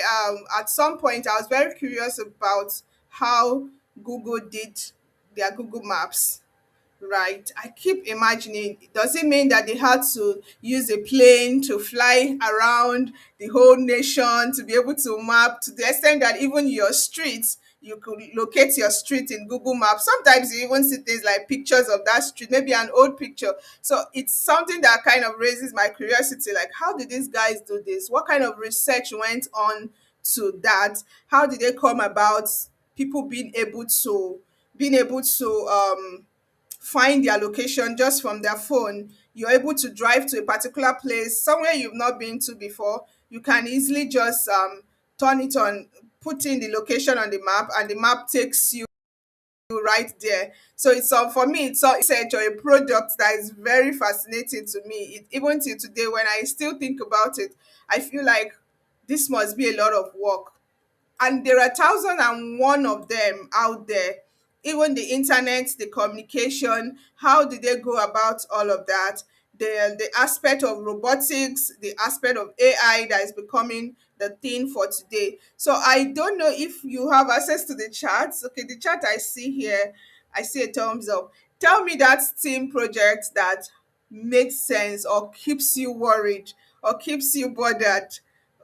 Speaker 4: at some point I was very curious about how Google did their Google Maps. Right. I keep imagining, does it mean that they had to use a plane to fly around the whole nation to be able to map to the extent that even your streets, you could locate your street in Google Maps. Sometimes you even see things like pictures of that street, maybe an old picture. So it's something that kind of raises my curiosity, like how did these guys do this? What kind of research went on to that? How did they come about people being able to find their location just from their phone? You're able to drive to a particular place, somewhere you've not been to before. You can easily just turn it on, put in the location on the map, and the map takes you right there. So it's for me, it's a research or a product that is very fascinating to me. Even till today, when I still think about it, I feel like this must be a lot of work, and there are 1,001 of them out there. Even the internet, the communication, how did they go about all of that? The aspect of robotics, the aspect of AI that is becoming the thing for today. So I don't know if you have access to the charts. Okay, the chart I see here, I see a thumbs up. Tell me that team project that makes sense or keeps you worried or keeps you bothered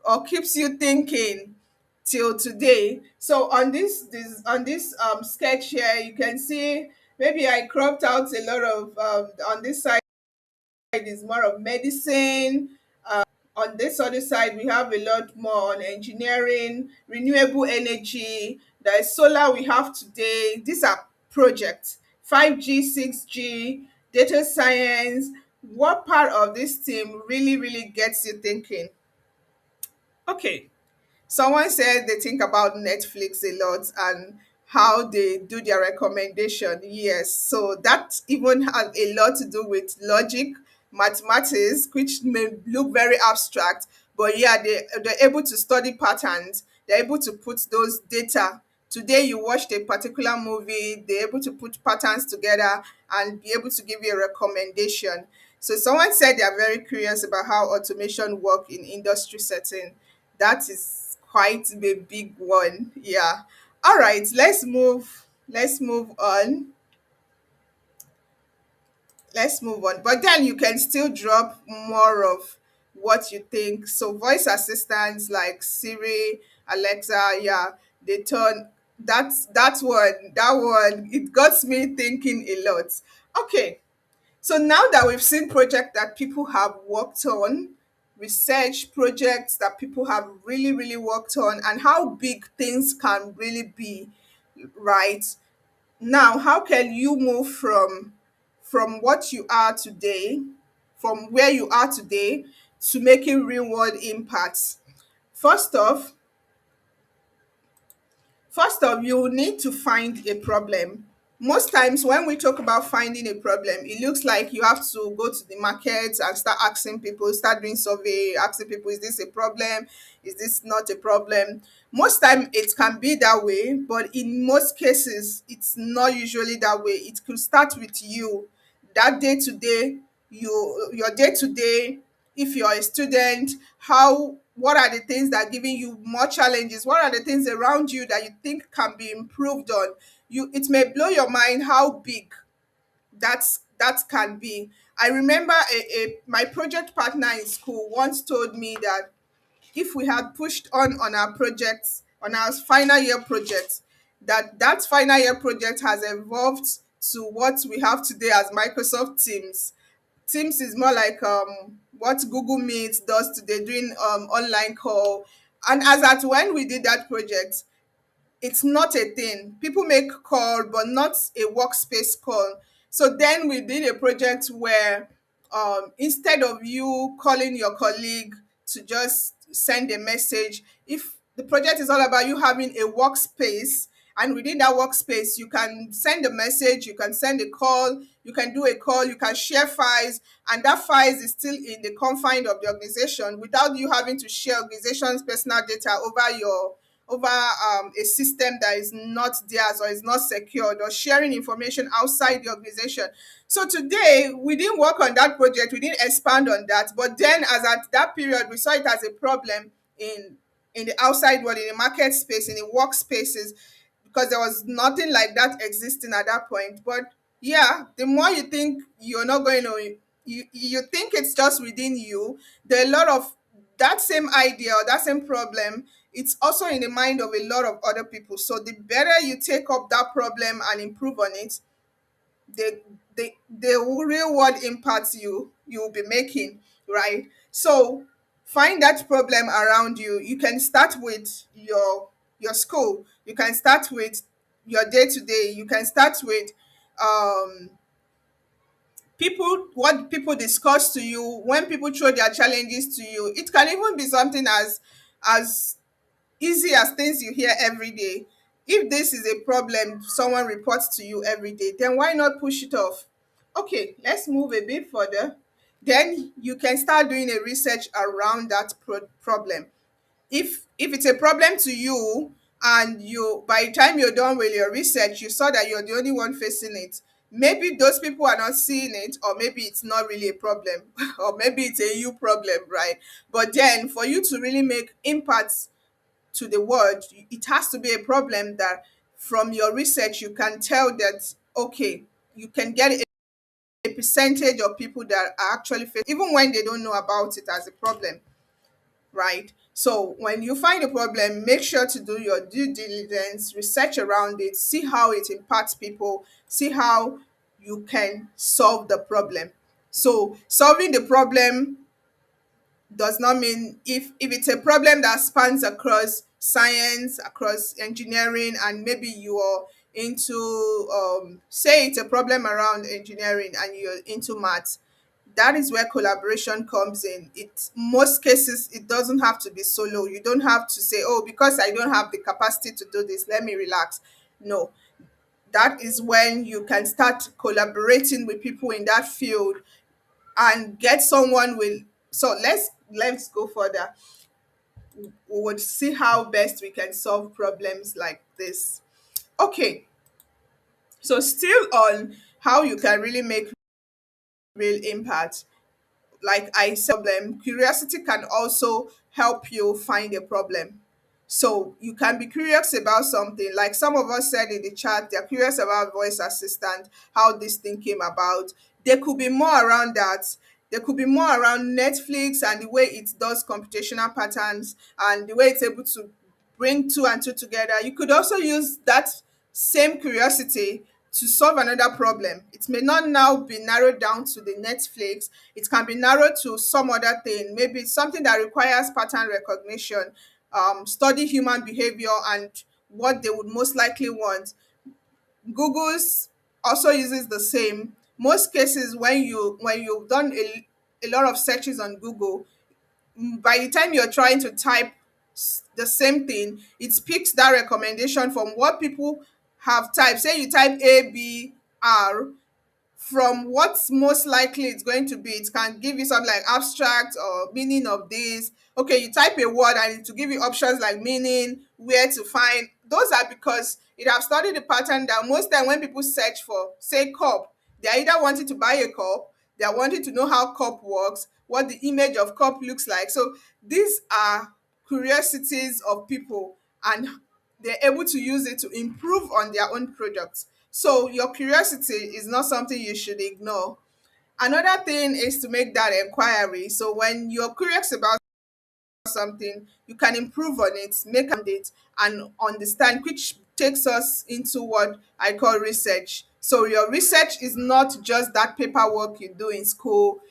Speaker 4: or keeps you thinking till today. So on this on this sketch here, you can see maybe I cropped out a lot of on this side is more of medicine. On this other side, we have a lot more on engineering, renewable energy. There is solar we have today. These are projects. 5G, 6G, data science. What part of this team really gets you thinking? Okay, someone said they think about Netflix a lot and how they do their recommendation. Yes, so that even has a lot to do with logic, mathematics, which may look very abstract, but yeah, they're able to study patterns. They're able to put those data. Today, you watched a particular movie, they're able to put patterns together and be able to give you a recommendation. So someone said they are very curious about how automation work in industry setting. That is quite a big one. Yeah. All right, let's move on. Let's move on. But then you can still drop more of what you think. So voice assistants like Siri, Alexa, yeah, they turn that one, it got me thinking a lot. Okay, so now that we've seen projects that people have worked on, research projects that people have really worked on, and how big things can really be, right? Now, how can you move from what you are today, from where you are today, to making real world impacts? First off, First off, you need to find a problem. Most times when we talk about finding a problem, it looks like you have to go to the market and start asking people, start doing survey, asking people, is this a problem? Is this not a problem? Most time it can be that way, but in most cases, it's not usually that way. It could start with you. That day to day, your day to day, if you're a student, how what are the things that are giving you more challenges, what are the things around you that you think can be improved on. It may blow your mind how big that can be. I remember my project partner in school once told me that if we had pushed on our projects, on our final year project, that final year project has evolved to what we have today as Microsoft Teams. Teams is more like what Google Meet does today, doing online call. And as at when we did that project, it's not a thing. People make call, but not a workspace call. So then we did a project where instead of you calling your colleague to just send a message, if the project is all about you having a workspace, and within that workspace, you can send a message, you can send a call, you can do a call, you can share files, and that files is still in the confine of the organization without you having to share organization's personal data over a system that is not theirs or is not secured, or sharing information outside the organization. So today we didn't work on that project, we didn't expand on that, but then as at that period we saw it as a problem in the outside world, in the market space, in the workspaces, because there was nothing like that existing at that point. But yeah, the more you think you're not going to, you think it's just within you, there are a lot of that same idea or that same problem, it's also in the mind of a lot of other people. So the better you take up that problem and improve on it, the the real world impact you will be making, right? So find that problem around you. You can start with your school, you can start with your day to day, you can start with um people, what people discuss to you when people throw their challenges to you. It can even be something as easy as things you hear every day. If this is a problem someone reports to you every day, then why not push it off? Okay, let's move a bit further. Then you can start doing a research around that problem. If it's a problem to you, and you, by the time you're done with your research, you saw that you're the only one facing it, maybe those people are not seeing it, or maybe it's not really a problem or maybe it's a you problem, right? But then for you to really make impacts to the world, it has to be a problem that from your research you can tell that, okay, you can get a percentage of people that are actually facing, even when they don't know about it as a problem, right? So when you find a problem, make sure to do your due diligence, research around it, see how it impacts people, see how you can solve the problem. So solving the problem does not mean, if it's a problem that spans across science, across engineering, and maybe you're into say it's a problem around engineering and you're into maths, that is where collaboration comes in. It most cases it doesn't have to be solo. You don't have to say, oh, because I don't have the capacity to do this, let me relax. No, that is when you can start collaborating with people in that field and get someone with. So let's go further. We would see how best we can solve problems like this. Okay, so still on how you can really make real impact. Like I said, problem, curiosity can also help you find a problem. So you can be curious about something. Like some of us said in the chat, they're curious about voice assistant, how this thing came about. There could be more around that. There could be more around Netflix and the way it does computational patterns and the way it's able to bring two and two together. You could also use that same curiosity to solve another problem. It may not now be narrowed down to the Netflix. It can be narrowed to some other thing. Maybe it's something that requires pattern recognition, study human behavior and what they would most likely want. Google's also uses the same. Most cases when you've done a lot of searches on Google, by the time you're trying to type the same thing, it picks that recommendation from what people have typed. Say you type ABR, from what's most likely it's going to be, it can give you something like abstract or meaning of this. Okay, you type a word and it will give you options like meaning, where to find. Those are because it have studied the pattern that most time when people search for, say, cup, they're either wanting to buy a cup, They are wanting to know how cup works, what the image of cup looks like. So these are curiosities of people, and they're able to use it to improve on their own products. So your curiosity is not something you should ignore. Another thing is to make that inquiry. So when you're curious about something, you can improve on it, make it, and understand, which takes us into what I call research. So your research is not just that paperwork you do in school.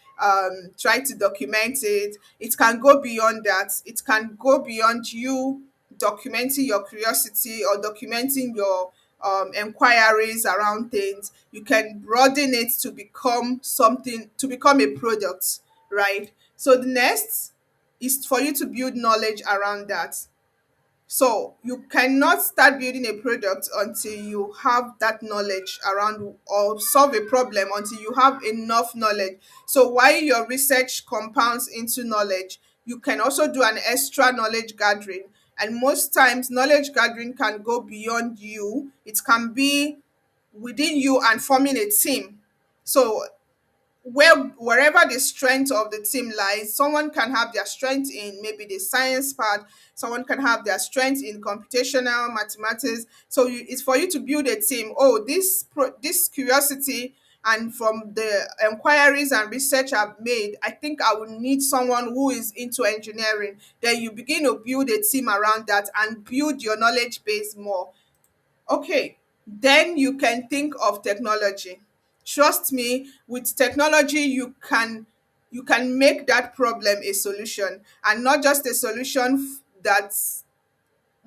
Speaker 4: Try to document it. It can go beyond that. It can go beyond you documenting your curiosity or documenting your inquiries around things. You can broaden it to become something, to become a product, right? So the next is for you to build knowledge around that. So you cannot start building a product until you have that knowledge around, or solve a problem until you have enough knowledge. So while your research compounds into knowledge, you can also do an extra knowledge gathering. And most times, knowledge gathering can go beyond you. It can be within you and forming a team. So wherever the strength of the team lies, someone can have their strength in maybe the science part, someone can have their strength in computational mathematics. So it's for you to build a team. Oh, this curiosity, and from the inquiries and research I've made, I think I will need someone who is into engineering. Then you begin to build a team around that and build your knowledge base more. Okay, then you can think of technology. Trust me, with technology you can make that problem a solution, and not just a solution that's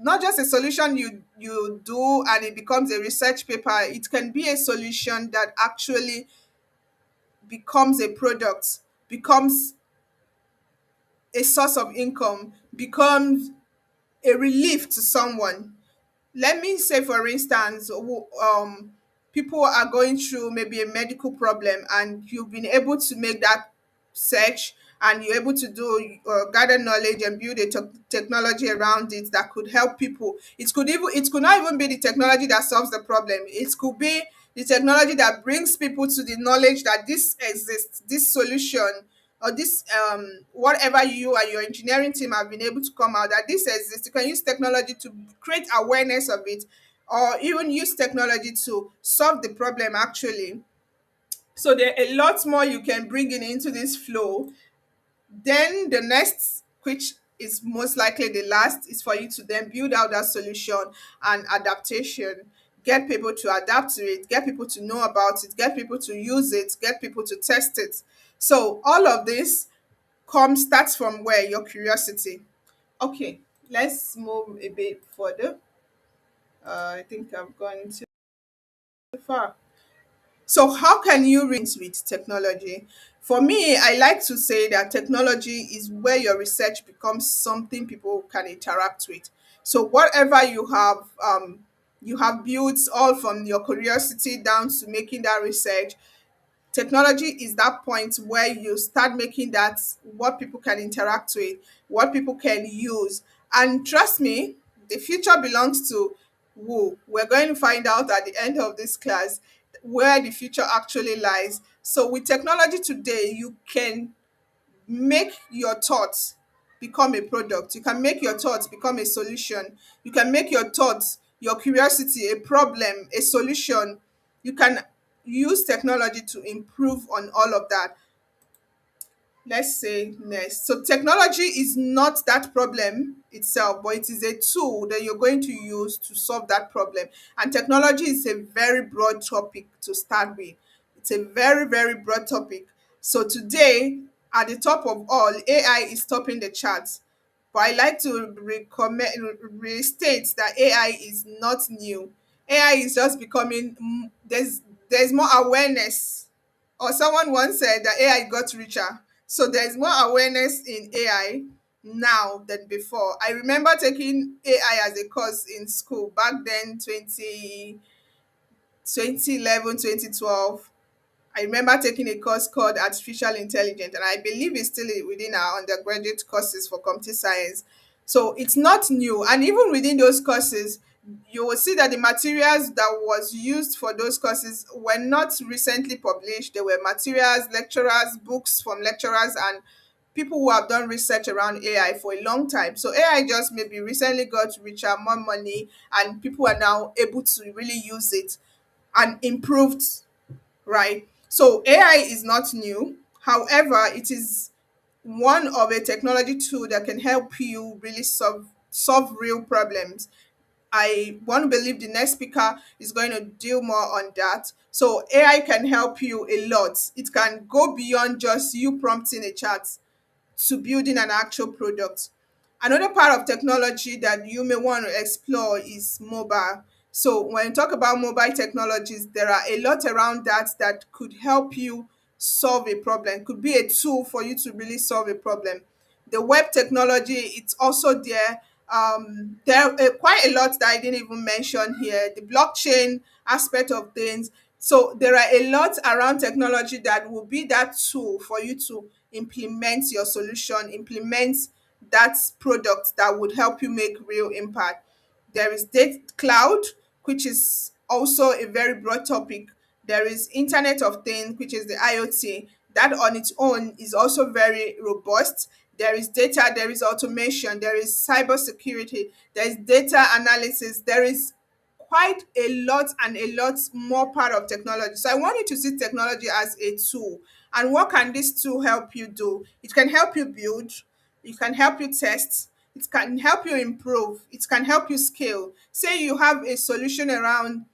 Speaker 4: not just a solution you do and it becomes a research paper. It can be a solution that actually becomes a product, becomes a source of income, becomes a relief to someone. Let me say, for instance, people are going through maybe a medical problem, and you've been able to make that search, and you're able to do gather knowledge and build a technology around it that could help people. It could not even be the technology that solves the problem. It could be the technology that brings people to the knowledge that this exists, this solution, or this whatever you and your engineering team have been able to come out, that this exists. You can use technology to create awareness of it, or even use technology to solve the problem actually. So there are a lot more you can bring in into this flow. Then the next, which is most likely the last, is for you to then build out that solution and adaptation. Get people to adapt to it, get people to know about it, get people to use it, get people to test it. So all of this starts from where? Your curiosity. Okay, let's move a bit further. I think I've gone too far. So how can you rinse with technology? For me, I like to say that technology is where your research becomes something people can interact with. So whatever you have built, all from your curiosity down to making that research, technology is that point where you start making that what people can interact with, what people can use. And trust me, the future belongs to who. We're going to find out at the end of this class where the future actually lies. So with technology today, you can make your thoughts become a product. You can make your thoughts become a solution. You can make your thoughts, your curiosity, a problem, a solution. You can use technology to improve on all of that. Let's say next. So technology is not that problem itself, but it is a tool that you're going to use to solve that problem. And technology is a very broad topic to start with. It's a very, very broad topic. So today, at the top of all, AI is topping the charts. But I like to restate that AI is not new. AI is just becoming, there's more awareness, or someone once said that AI got richer. So there's more awareness in AI now than before. I remember taking AI as a course in school back then, 2011, 2012. I remember taking a course called Artificial Intelligence, and I believe it's still within our undergraduate courses for computer science. So it's not new. And even within those courses, you will see that the materials that was used for those courses were not recently published. They were materials, lecturers, books from lecturers, and people who have done research around AI for a long time. So AI just maybe recently got richer, more money, and people are now able to really use it and improved, right? So AI is not new. However, it is one of a technology tool that can help you really solve real problems. I want to believe the next speaker is going to deal more on that. So AI can help you a lot. It can go beyond just you prompting a chat to building an actual product. Another part of technology that you may want to explore is mobile. So when you talk about mobile technologies, there are a lot around that that could help you solve a problem, could be a tool for you to really solve a problem. The web technology, it's also there. There are quite a lot that I didn't even mention here. The blockchain aspect of things. So there are a lot around technology that will be that tool for you to implement your solution, implement that product that would help you make real impact. There is data cloud, which is also a very broad topic. There is Internet of Things, which is the IoT. That on its own is also very robust. There is data, there is automation, there is cybersecurity, there is data analysis, there is quite a lot and a lot more part of technology. So I want you to see technology as a tool. And what can this tool help you do? It can help you build, it can help you test, it can help you improve, it can help you scale. Say you have a solution around,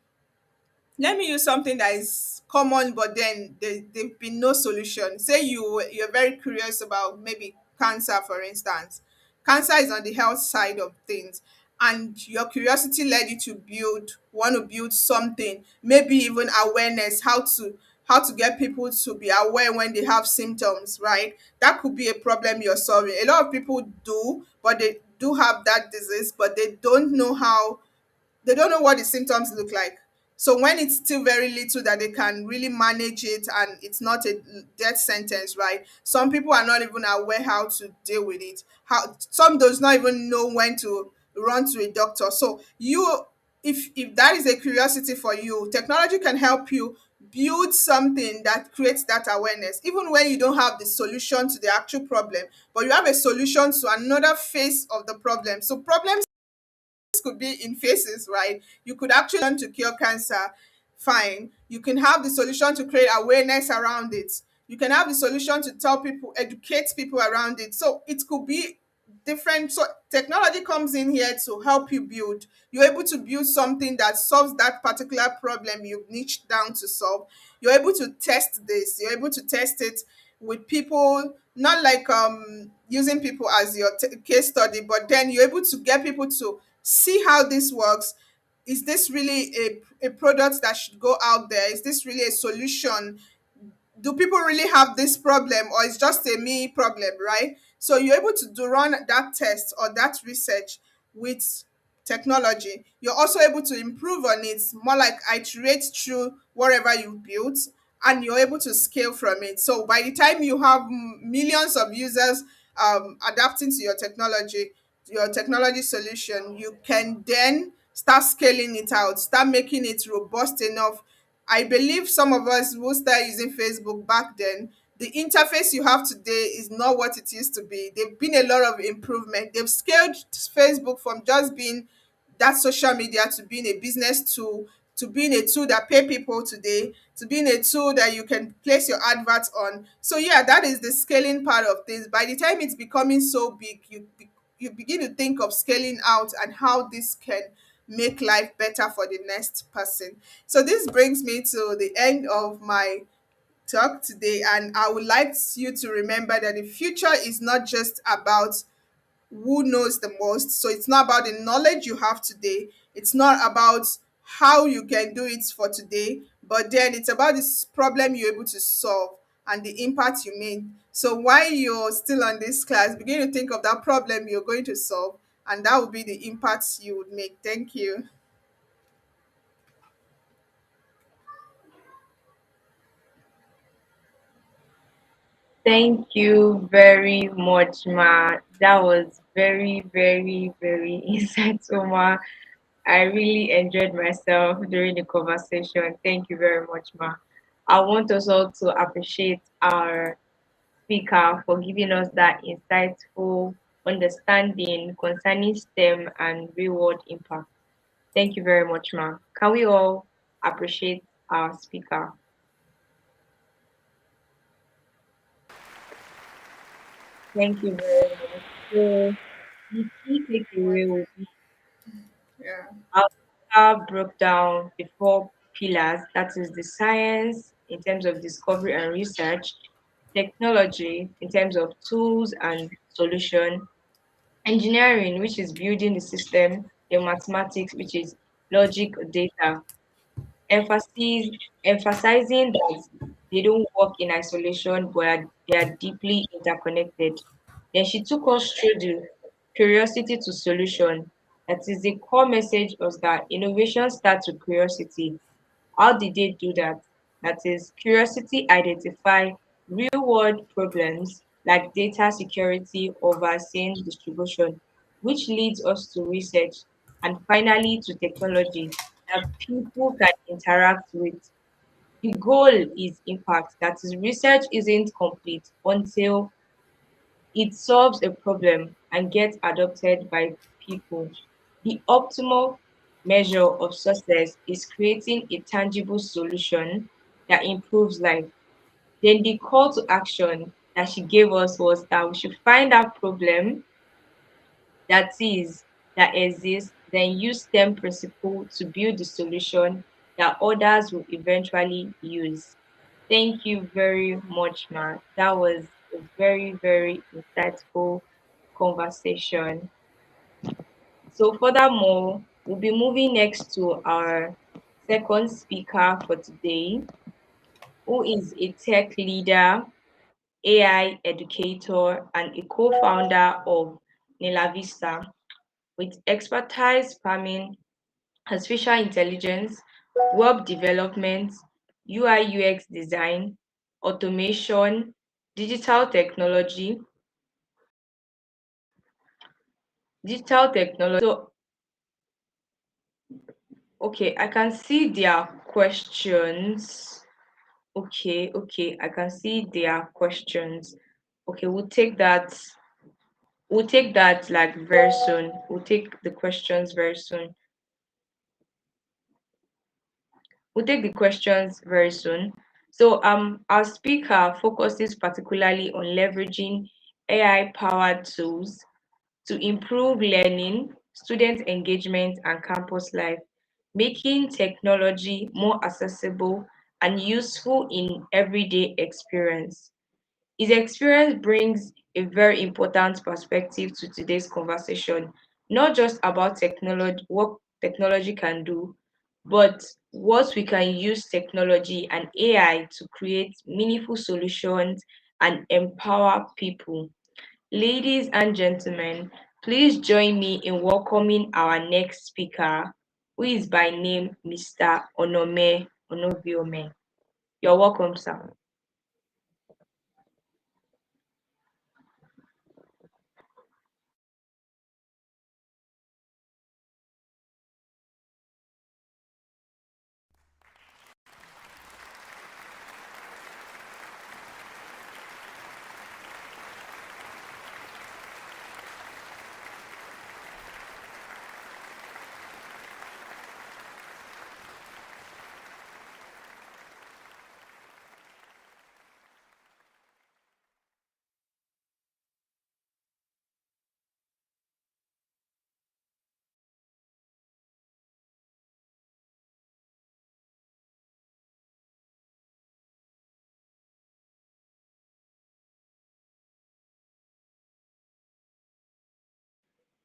Speaker 4: let me use something that is common, but then there've been no solution. Say you're very curious about maybe cancer, for instance. Cancer is on the health side of things, and your curiosity led you to want to build something, maybe even awareness, how to get people to be aware when they have symptoms, right? That could be a problem you're solving. A lot of people do, but they do have that disease, but they don't know what the symptoms look like. So when it's still very little that they can really manage it and it's not a death sentence, right? Some people are not even aware how to deal with it. How some does not even know when to run to a doctor. So you, if that is a curiosity for you, technology can help you build something that creates that awareness, even when you don't have the solution to the actual problem, but you have a solution to another phase of the problem. So problems could be in phases, right? You could actually learn to cure cancer, fine. You can have the solution to create awareness around it. You can have the solution to tell people, educate people around it. So it could be different. So technology comes in here to help you build. You're able to build something that solves that particular problem you've niched down to solve. You're able to test this. You're able to test it with people, not like using people as your case study, but then you're able to get people to see how this works. Is this really a product that should go out there? Is this really a solution? Do people really have this problem, or it's just a me problem, right? So you're able to do run that test or that research with technology. You're also able to improve on it, more like iterate through whatever you built, and you're able to scale from it. So by the time you have millions of users adapting to your technology solution, you can then start scaling it out, start making it robust enough. I believe some of us who started using Facebook back then, the interface you have today is not what it used to be. There've been a lot of improvement. They've scaled Facebook from just being that social media to being a business tool, to being a tool that pay people today, to being a tool that you can place your adverts on. So yeah, that is the scaling part of things. By the time it's becoming so big, you begin to think of scaling out and how this can make life better for the next person. So this brings me to the end of my talk today, and I would like you to remember that the future is not just about who knows the most. So it's not about the knowledge you have today. It's not about how you can do it for today, but then it's about this problem you're able to solve and the impact you made. So while you're still on this class, begin to think of that problem you're going to solve, and that will be the impact you would make. Thank you.
Speaker 2: Thank you very much, Ma. That was very, very, very insightful, Ma. I really enjoyed myself during the conversation. Thank you very much, Ma. I want us all to appreciate our speaker for giving us that insightful understanding concerning STEM and real world impact. Thank you very much, Ma. Can we all appreciate our speaker? Thank you very much. So, the key takeaway will be
Speaker 4: Yeah.
Speaker 2: our broke down the four pillars, that is the science in terms of discovery and research, technology in terms of tools and solution, engineering, which is building the system, the mathematics, which is logic data, emphasis emphasizing that they don't work in isolation but they are deeply interconnected. Then she took us through the curiosity to solution. That is the core message was that innovation starts with curiosity. How did they do that? That is, curiosity identify real world problems like data security or vaccine distribution, which leads us to research and finally to technology that people can interact with. The goal is impact. That is, research isn't complete until it solves a problem and gets adopted by people. The optimal measure of success is creating a tangible solution that improves life. Then the call to action that she gave us was that we should find out problem that is that exists, then use STEM principle to build the solution that others will eventually use. Thank you very much, Ma. That was a very, very insightful conversation. So, furthermore, we'll be moving next to our second speaker for today, who is a tech leader, AI educator, and a co founder of Nila Vista with expertise spanning artificial intelligence, web development, UI UX design, automation, digital technology, digital technology. So, okay, I can see their questions. Okay, okay, I can see their questions. Okay, we'll take that. We'll take that like very soon. We'll take the questions very soon. We'll take the questions very soon. So our speaker focuses particularly on leveraging AI powered tools to improve learning, student engagement, and campus life, making technology more accessible and useful in everyday experience. His experience brings a very important perspective to today's conversation, not just about technology, what technology can do, but what we can use technology and AI to create meaningful solutions and empower people. Ladies and gentlemen, please join me in welcoming our next speaker, who is by name Mr. Onome Onovwiome. You're welcome, sir.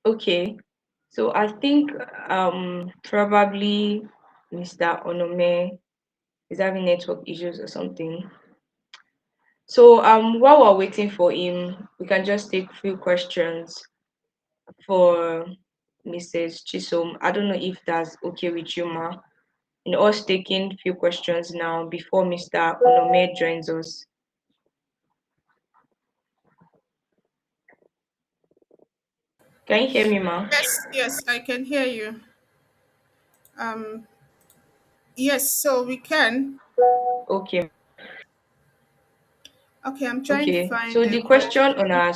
Speaker 2: Okay, so I think probably Mr. Onome is having network issues or something. So while we're waiting for him, we can just take a few questions for Mrs. Chisom. I don't know if that's okay with you, Ma. And us taking few questions now before Mr. Onome joins us. Can you hear me, Ma?
Speaker 4: Yes, yes, I can hear you. Um, yes, so we can.
Speaker 2: Okay.
Speaker 4: Okay, I'm trying to
Speaker 2: Okay.
Speaker 4: find
Speaker 2: So
Speaker 4: the
Speaker 2: the question on
Speaker 4: question.
Speaker 2: our,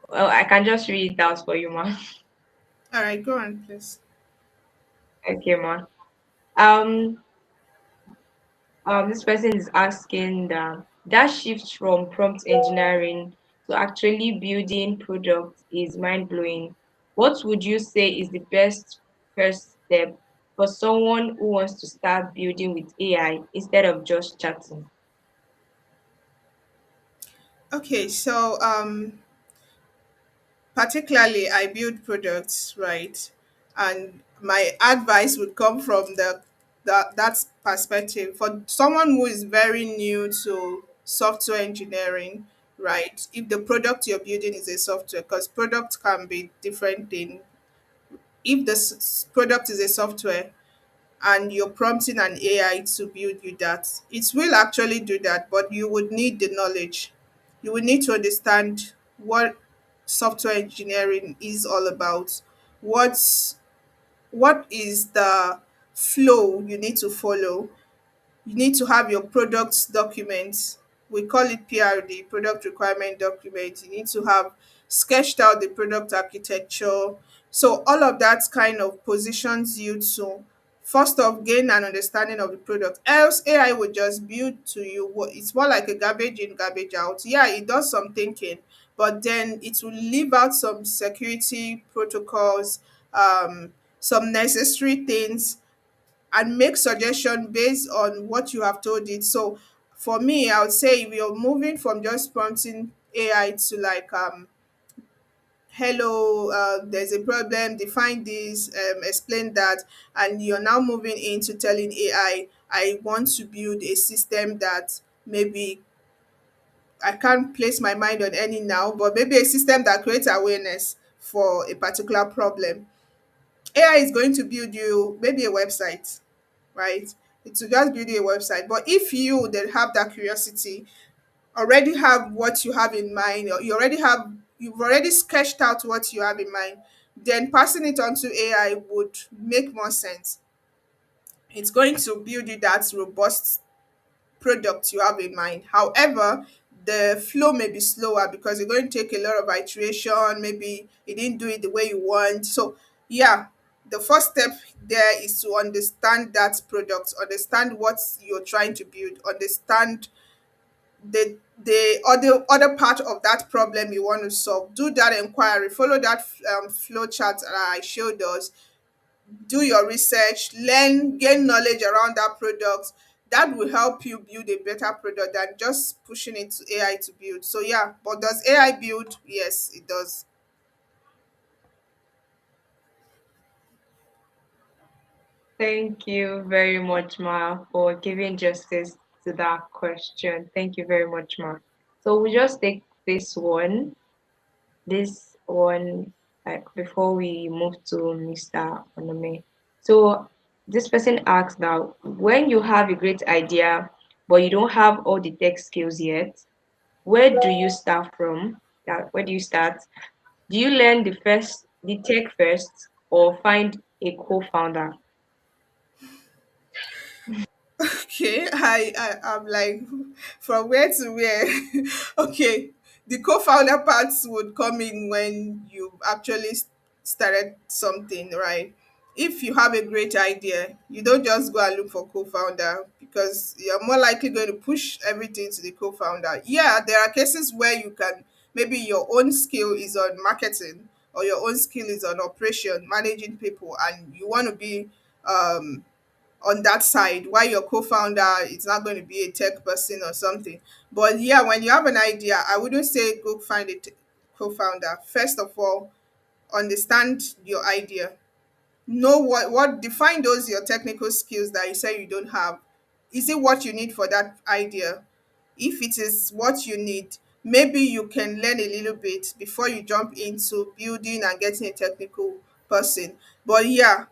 Speaker 2: well, I can just read it out for you, ma.
Speaker 4: All right, go on, please.
Speaker 2: Okay, ma. Um, this person is asking that shift from prompt engineering to actually building products is mind blowing. What would you say is the best first step for someone who wants to start building with AI instead of just chatting?
Speaker 4: Okay, so particularly I build products, right? And my advice would come from that perspective. For someone who is very new to software engineering, right? If the product you're building is a software, because product can be different thing. If the product is a software and you're prompting an AI to build you that, it will actually do that, but you would need the knowledge. You would need to understand what software engineering is all about. What is the flow you need to follow? You need to have your products documents. We call it PRD, product requirement document. You need to have sketched out the product architecture. So all of that kind of positions you to first off gain an understanding of the product. Else AI will just build to you. It's more like a garbage in, garbage out. Yeah, it does some thinking, but then it will leave out some security protocols, some necessary things, and make suggestion based on what you have told it. So for me, I would say if you're moving from just prompting AI to like hello, there's a problem, define this, explain that, and you're now moving into telling I want to build a system that maybe I can't place my mind on any now, but maybe a system that creates awareness for a particular problem. AI is going to build you maybe a website, right? It will just build you a website. But if you then have that curiosity, already have what you have in mind, or you've already sketched out what you have in mind, then passing it on to AI would make more sense. It's going to build you that robust product you have in mind. However, the flow may be slower because you're going to take a lot of iteration. Maybe you didn't do it the way you want. So, yeah, the first step there is to understand that product, understand what you're trying to build, understand the other part of that problem you want to solve. Do that inquiry, follow that flow chart that I showed us, do your research, learn, gain knowledge around that product. That will help you build a better product than just pushing it to AI to build. So yeah, but does AI build? Yes, it does.
Speaker 2: Thank you very much, Ma, for giving justice to that question. Thank you very much, Ma. So we'll just take this one, like before we move to Mr. Onome. So this person asked now, when you have a great idea, but you don't have all the tech skills yet, where do you start from? Where do you start? Do you learn the tech first, or find a co-founder?
Speaker 4: Okay, I'm like from where to where. Okay, the co-founder parts would come in when you actually started something, right? If you have a great idea, you don't just go and look for co-founder because you're more likely going to push everything to the co-founder. Yeah, there are cases where you can, maybe your own skill is on marketing or your own skill is on operation, managing people, and you want to be um on that side, why your co-founder is not going to be a tech person or something. But yeah, when you have an idea, I wouldn't say go find a co-founder. First of all, understand your idea. Know what define those your technical skills that you say you don't have. Is it what you need for that idea? If it is what you need, maybe you can learn a little bit before you jump into building and getting a technical person. But yeah,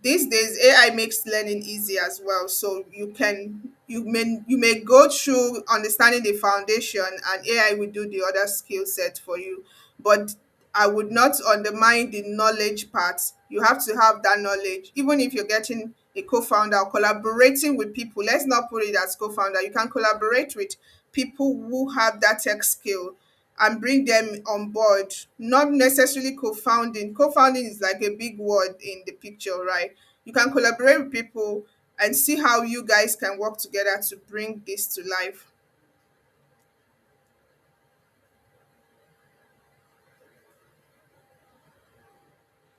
Speaker 4: these days AI makes learning easy as well. So you may go through understanding the foundation and AI will do the other skill set for you. But I would not undermine the knowledge part. You have to have that knowledge. Even if you're getting a co-founder or collaborating with people, let's not put it as co-founder. You can collaborate with people who have that tech skill and bring them on board. Not necessarily co-founding. Co-founding is like a big word in the picture, right? You can collaborate with people and see how you guys can work together to bring this to life.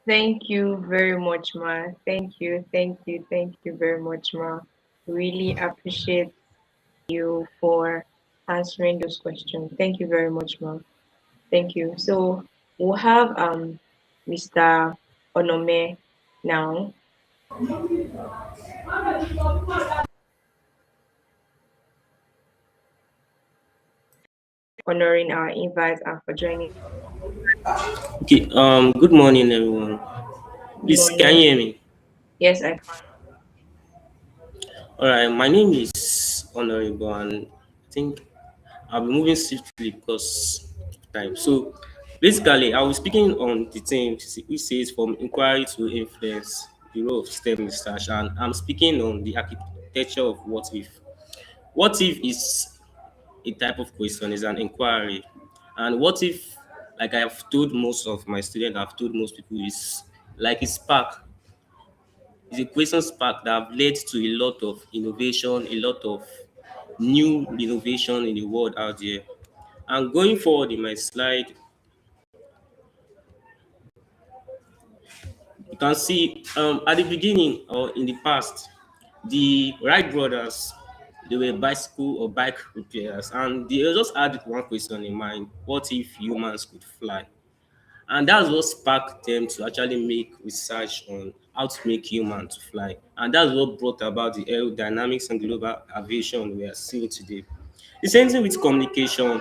Speaker 2: Thank you very much, Ma. Thank you very much, Ma. Really appreciate you for answering those questions. Thank you very much, Ma. Thank you. So we'll have Mr. Onome now, honoring our invite and for joining.
Speaker 5: Okay, good morning, everyone.
Speaker 2: Good
Speaker 5: Please, can you
Speaker 2: morning.
Speaker 5: hear me?
Speaker 2: Yes, I can.
Speaker 5: All right, my name is Honorable, and I think I'll be moving swiftly because of time. So, basically, I was speaking on the theme which says from inquiry to influence, the role of STEM research, and I'm speaking on the architecture of what if. What if is a type of question, is an inquiry, and what if, like I've told most of my students, I've told most people, is like a spark. It's a question spark that have led to a lot of innovation, a lot of new innovation in the world out there. And going forward in my slide, you can see at the beginning or in the past, the Wright brothers, they were bicycle or bike repairers, and they just had one question in mind: what if humans could fly? And that's what sparked them to actually make research on how to make human to fly. And that's what brought about the aerodynamics and global aviation we are seeing today. The same thing with communication.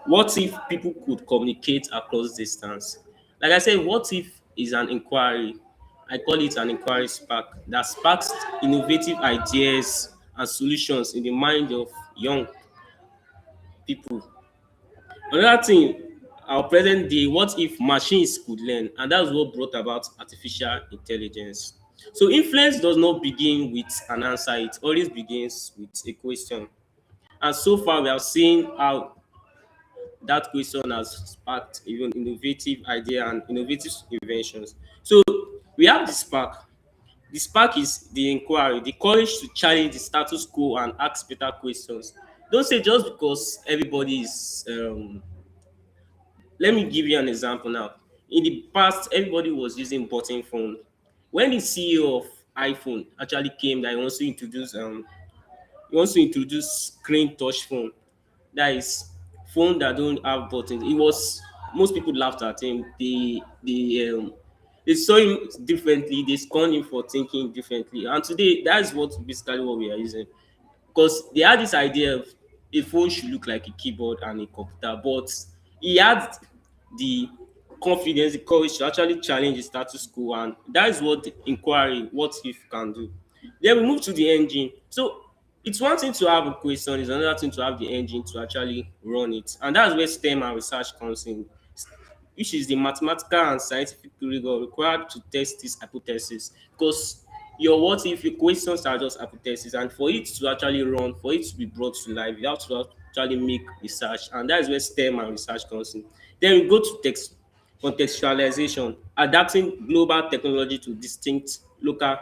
Speaker 5: What if people could communicate across distance? Like I said, what if is an inquiry? I call it an inquiry spark that sparks innovative ideas and solutions in the mind of young people. Another thing, our present day, what if machines could learn? And that's what brought about artificial intelligence. So influence does not begin with an answer, it always begins with a question. And so far, we have seen how that question has sparked even innovative idea and innovative inventions. So we have the spark. The spark is the inquiry, the courage to challenge the status quo and ask better questions. Don't say just because everybody is let me give you an example now. In the past, everybody was using button phone. When the CEO of iPhone actually came that he wants to introduce screen touch phone. That is phone that don't have buttons. It was most people laughed at him. They saw him differently. They scorned him for thinking differently. And today, that's what basically what we are using, because they had this idea of a phone should look like a keyboard and a computer, but he had the confidence, the courage to actually challenge the status quo, and that is what the inquiry, what if can do. Then we move to the engine. So it's one thing to have a question, it's another thing to have the engine to actually run it, and that's where STEM and research comes in, which is the mathematical and scientific rigor required to test this hypothesis. Because your what if your questions are just hypotheses, and for it to actually run, for it to be brought to life, you have to actually make research, and that is where STEM and research comes in. Then we go to text contextualization, adapting global technology to distinct local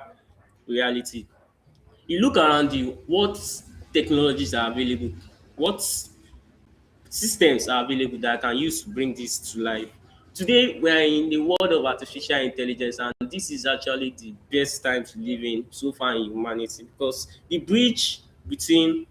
Speaker 5: reality. You look around you, what technologies are available, what systems are available that can use to bring this to life. Today, we are in the world of artificial intelligence, and this is actually the best time to live in so far in humanity, because the bridge between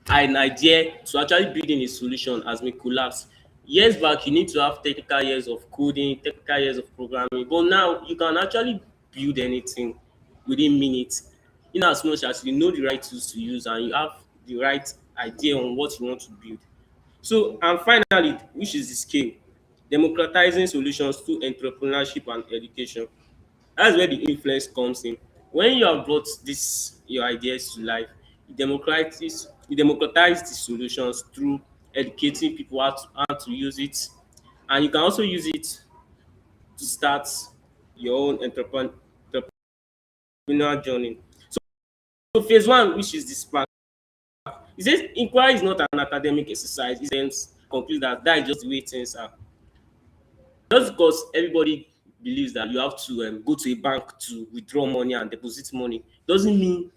Speaker 5: an idea to actually building a solution has been collapsed. Years back, you need to have technical years of coding, technical years of programming, but now you can actually build anything within minutes, in as much as you know the right tools to use and you have the right idea on what you want to build. So, and finally, which is the scale, democratizing solutions through entrepreneurship and education. That's where the influence comes in. When you have brought this your ideas to life, you democratize the solutions through educating people how to use it, and you can also use it to start your own entrepreneurial journey. So phase one, which is the spark, it says inquiry is not an academic exercise. It says conclude that that is just the way things are. Just because everybody believes that you have to go to a bank to withdraw money and deposit money doesn't mean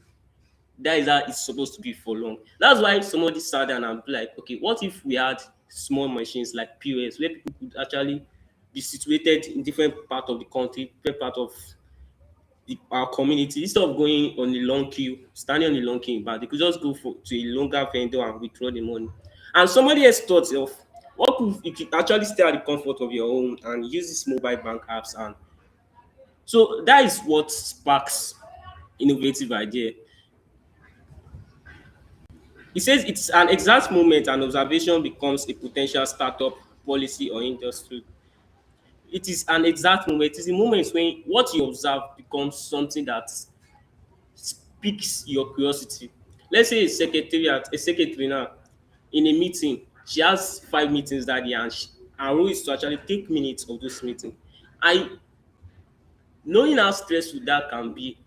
Speaker 5: that is how it's supposed to be for long. That's why somebody sat down and be like, okay, what if we had small machines like POS where people could actually be situated in different part of the country, different part of our community, instead of going on a long queue, standing on a long queue, but they could just go to a longer vendor and withdraw the money. And somebody else thought of what if you could actually stay at the comfort of your home and use these mobile bank apps. And so that is what sparks innovative idea. He says it's an exact moment an observation becomes a potential startup, policy, or industry. It is an exact moment. It is the moment when what you observe becomes something that piques your curiosity. Let's say a secretary now in a meeting, she has 5 meetings that day, and her role is to actually take minutes of those meetings. And knowing how stressful that can be,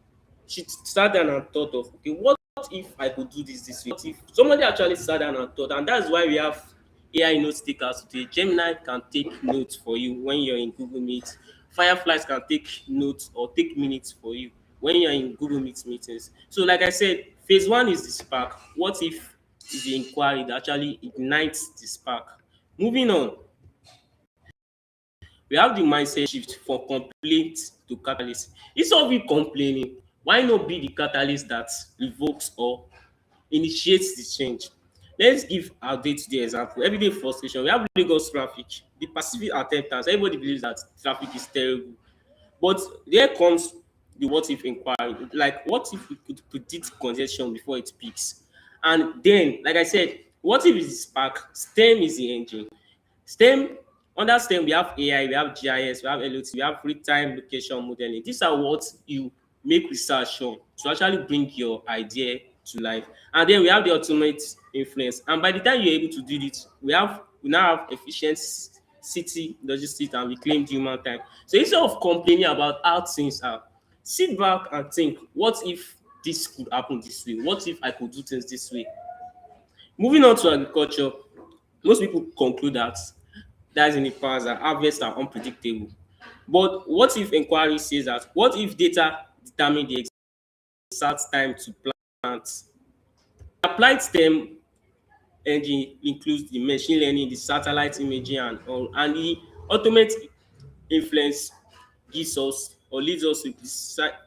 Speaker 5: she sat down and thought of, okay, what if I could do this way? What if somebody actually sat down and thought? And that's why we have AI note takers today. Gemini can take notes for you when you're in Google Meet. Fireflies can take notes or take minutes for you when you're in Google Meet meetings. So, like I said, phase one is the spark. What if is the inquiry that actually ignites the spark? Moving on, we have the mindset shift from complaint to catalyst. Instead of you complaining, why not be the catalyst that revokes or initiates the change? Let's give our day-to-day example. Everyday frustration. We have Lagos traffic, the Pacific attemptance. Everybody believes that traffic is terrible. But there comes the what if inquiry. Like, what if we could predict congestion before it peaks? And then, like I said, what if it's the spark? STEM is the engine. STEM, under STEM, we have AI, we have GIS, we have LOT, we have real-time location modeling. These are what you make research on to actually bring your idea to life. And then we have the ultimate influence. And by the time you're able to do this, we now have efficient city logistics and reclaimed human time. So instead of complaining about how things are, sit back and think, what if this could happen this way? What if I could do things this way? Moving on to agriculture, most people conclude that that's in the past that harvests are unpredictable. But what if inquiry says that? What if data determine the exact time to plant? Applied STEM engine includes the machine learning, the satellite imaging, and the ultimate influence gives us or leads us to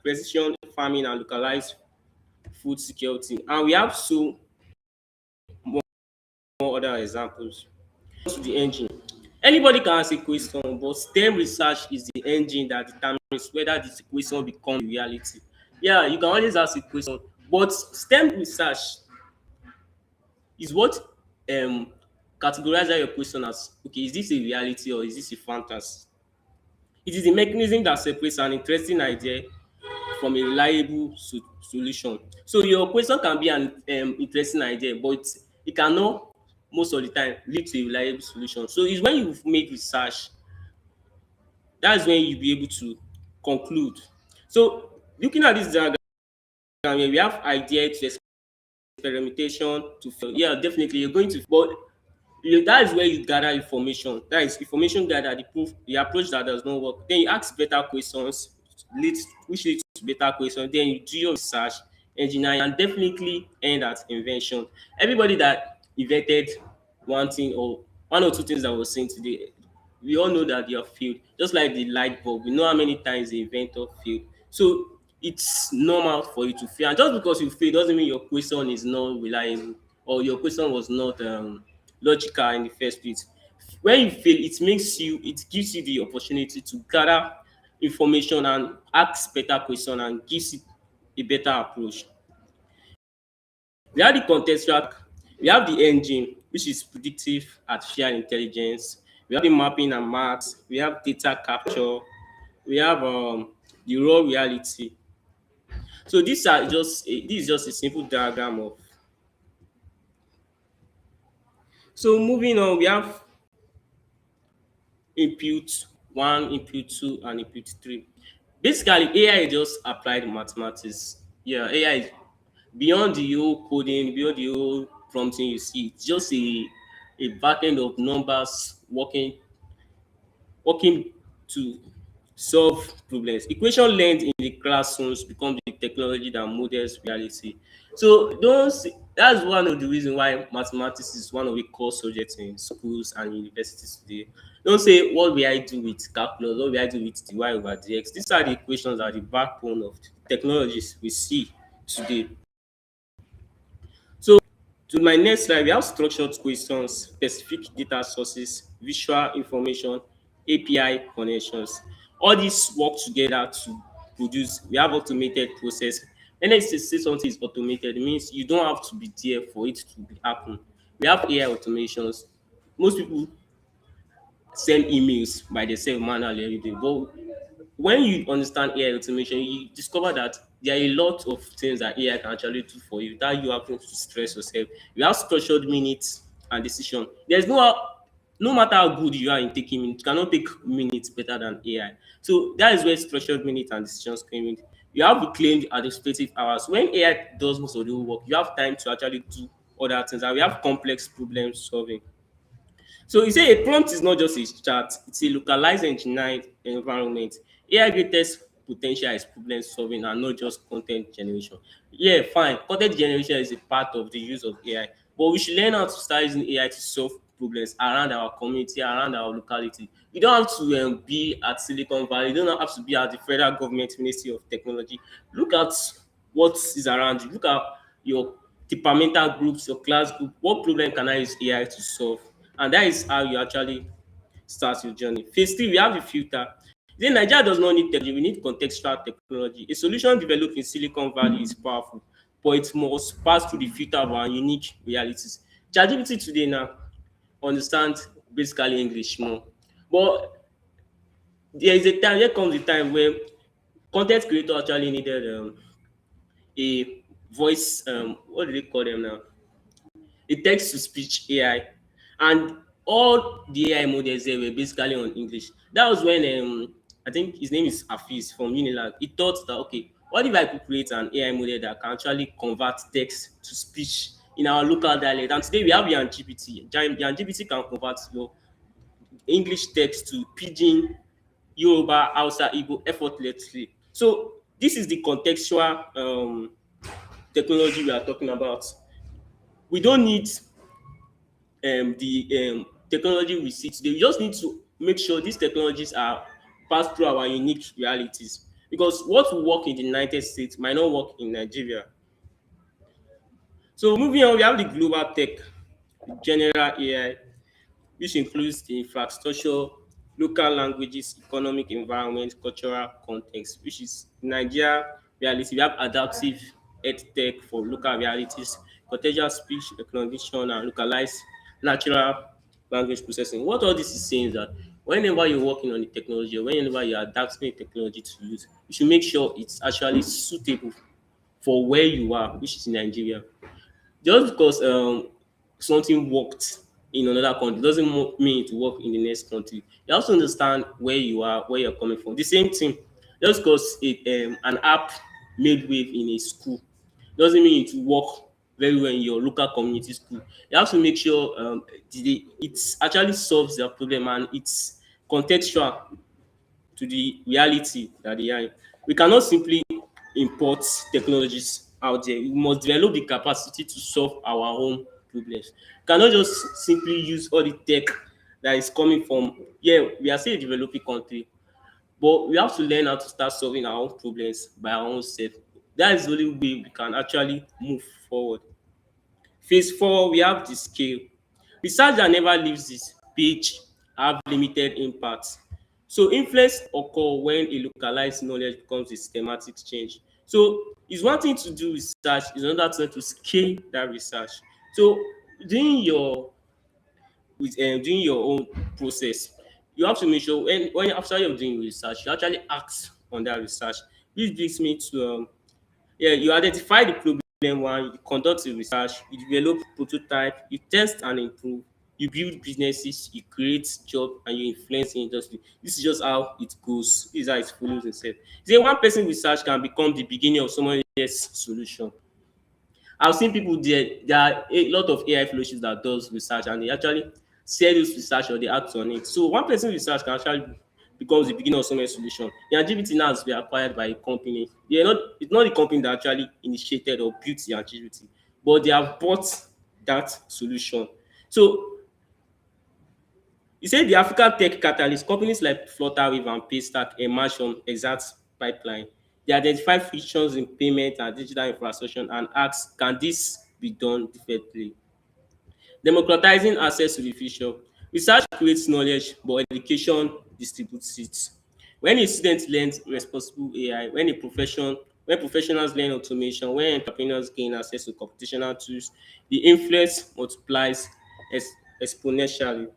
Speaker 5: precision farming and localized food security. And we have so more other examples. To the engine. Anybody can ask a question, but STEM research is the engine that determines whether this question becomes reality. Yeah, you can always ask a question, but STEM research is what categorizes your question as, okay, is this a reality or is this a fantasy? It is the mechanism that separates an interesting idea from a reliable solution. So your question can be an interesting idea, but it cannot most of the time lead to a reliable solution. So it's when you've made research, that's when you'll be able to conclude. So looking at this diagram here, we have idea to experimentation to fail. Yeah, definitely you're going to, but that is where you gather information. That is information gather, the proof, the approach that does not work. Then you ask better questions, which leads to better questions. Then you do your research, engineering, and definitely end at invention. Everybody that invented one thing or one or two things that was saying today, we all know that they have failed. Just like the light bulb, we know how many times the inventor failed. So it's normal for you to fail. And just because you fail doesn't mean your question is not reliable or your question was not logical in the first place. When you fail, it gives you the opportunity to gather information and ask better question and gives you a better approach. We have the contextual, we have the engine, which is predictive artificial intelligence. We have the mapping and maths. We have data capture. We have the raw reality. So this is just a simple diagram of. So moving on, we have input one, input two, and input three. Basically, AI is just applied mathematics. Yeah, AI is beyond the whole coding, beyond the whole prompting you see. It's just a back end of numbers working to solve problems. Equation learned in the classrooms become the technology that models reality. So don't see, that's one of the reasons why mathematics is one of the core subjects in schools and universities today. Don't say what will I do with calculus, what will I do with dy over dx. These are the equations that are the backbone of the technologies we see today. So to my next slide, we have structured questions, specific data sources, visual information, API connections. All these work together to produce. We have automated process. When I say something is automated, it means you don't have to be there for it to be happen. We have AI automations. Most people send emails by themselves manually every day. But when you understand AI automation, you discover that there are a lot of things that AI can actually do for you without you having to stress yourself. You have structured minutes and decision. There's no matter how good you are in taking minutes, you cannot take minutes better than AI. So that is where structured minutes and decisions come in. You have reclaimed administrative hours. When AI does most of the work, you have time to actually do other things, and we have complex problem solving. So you say a prompt is not just a chat, it's a localized engineered environment. AI greatest potential is problem solving and not just content generation. Yeah, fine. Content generation is a part of the use of AI, but we should learn how to start using AI to solve problems around our community, around our locality. You don't have to be at Silicon Valley, you don't have to be at the federal government Ministry of Technology. Look at what is around you. Look at your departmental groups, your class group. What problem can I use AI to solve? And that is how you actually start your journey. Phase three, we have a filter. Then Nigeria does not need technology, we need contextual technology. A solution developed in Silicon Valley is powerful, but it must pass through the filter of our unique realities. ChatGPT today now understands basically English more. But there comes a time where content creator actually needed a voice, what do they call them now? A text to speech AI, and all the AI models there were basically on English. That was when I think his name is Afis from Unilag. He thought that okay, what if I could create an AI model that can actually convert text to speech in our local dialect? And today we have Yan GPT. Yan GPT can convert your English text to Pidgin, Yoruba, Hausa, Igbo effortlessly. So this is the contextual technology we are talking about. We don't need the technology we see today. We just need to make sure these technologies are passed through our unique realities, because what will work in the United States might not work in Nigeria. So moving on, we have the global tech, general AI, which includes the infrastructure, local languages, economic environment, cultural context, which is Nigeria reality. We have adaptive ed tech for local realities, contextual speech recognition, and localized natural language processing. What all this is saying is that whenever you're working on the technology, or whenever you're adapting the technology to use, you should make sure it's actually suitable for where you are, which is Nigeria. Just because something worked in another country doesn't mean it will work in the next country. You have to understand where you are, where you're coming from. The same thing, just because an app made wave in a school doesn't mean it will work very well in your local community school. You have to make sure it actually solves their problem and it's contextual to the reality that they are in. We cannot simply import technologies out there. We must develop the capacity to solve our own problems. We cannot just simply use all the tech that is coming from, yeah, we are still a developing country, but we have to learn how to start solving our own problems by our own self. That is the only way we can actually move forward. Phase four, we have the scale. Research that never leaves this page have limited impact. So influence occur when a localized knowledge becomes a systematic change. So it's one thing to do research, it's another thing to scale that research. So doing your doing your own process, you have to make sure when after you're doing research, you actually act on that research. This brings me to yeah, you identify the problem one, you conduct the research, you develop prototype, you test and improve, you build businesses, you create job, and you influence the industry. This is just how it goes. This is how it follows itself. Say one person research can become the beginning of someone else's solution. I've seen people there are a lot of AI fellowships that does research and they actually share this research or they act on it. So one person research can actually becomes the beginning of someone's solution. The agility now has been acquired by a company. They are not it's not the company that actually initiated or built the agility, but they have bought that solution. So you say the African tech catalyst, companies like Flutterwave and Paystack emerged from exact pipeline. They identify frictions in payment and digital infrastructure and ask, can this be done differently? Democratizing access to the future. Research creates knowledge, but education distributes it. When a student learns responsible AI, when professionals learn automation, when entrepreneurs gain access to computational tools, the influence multiplies exponentially.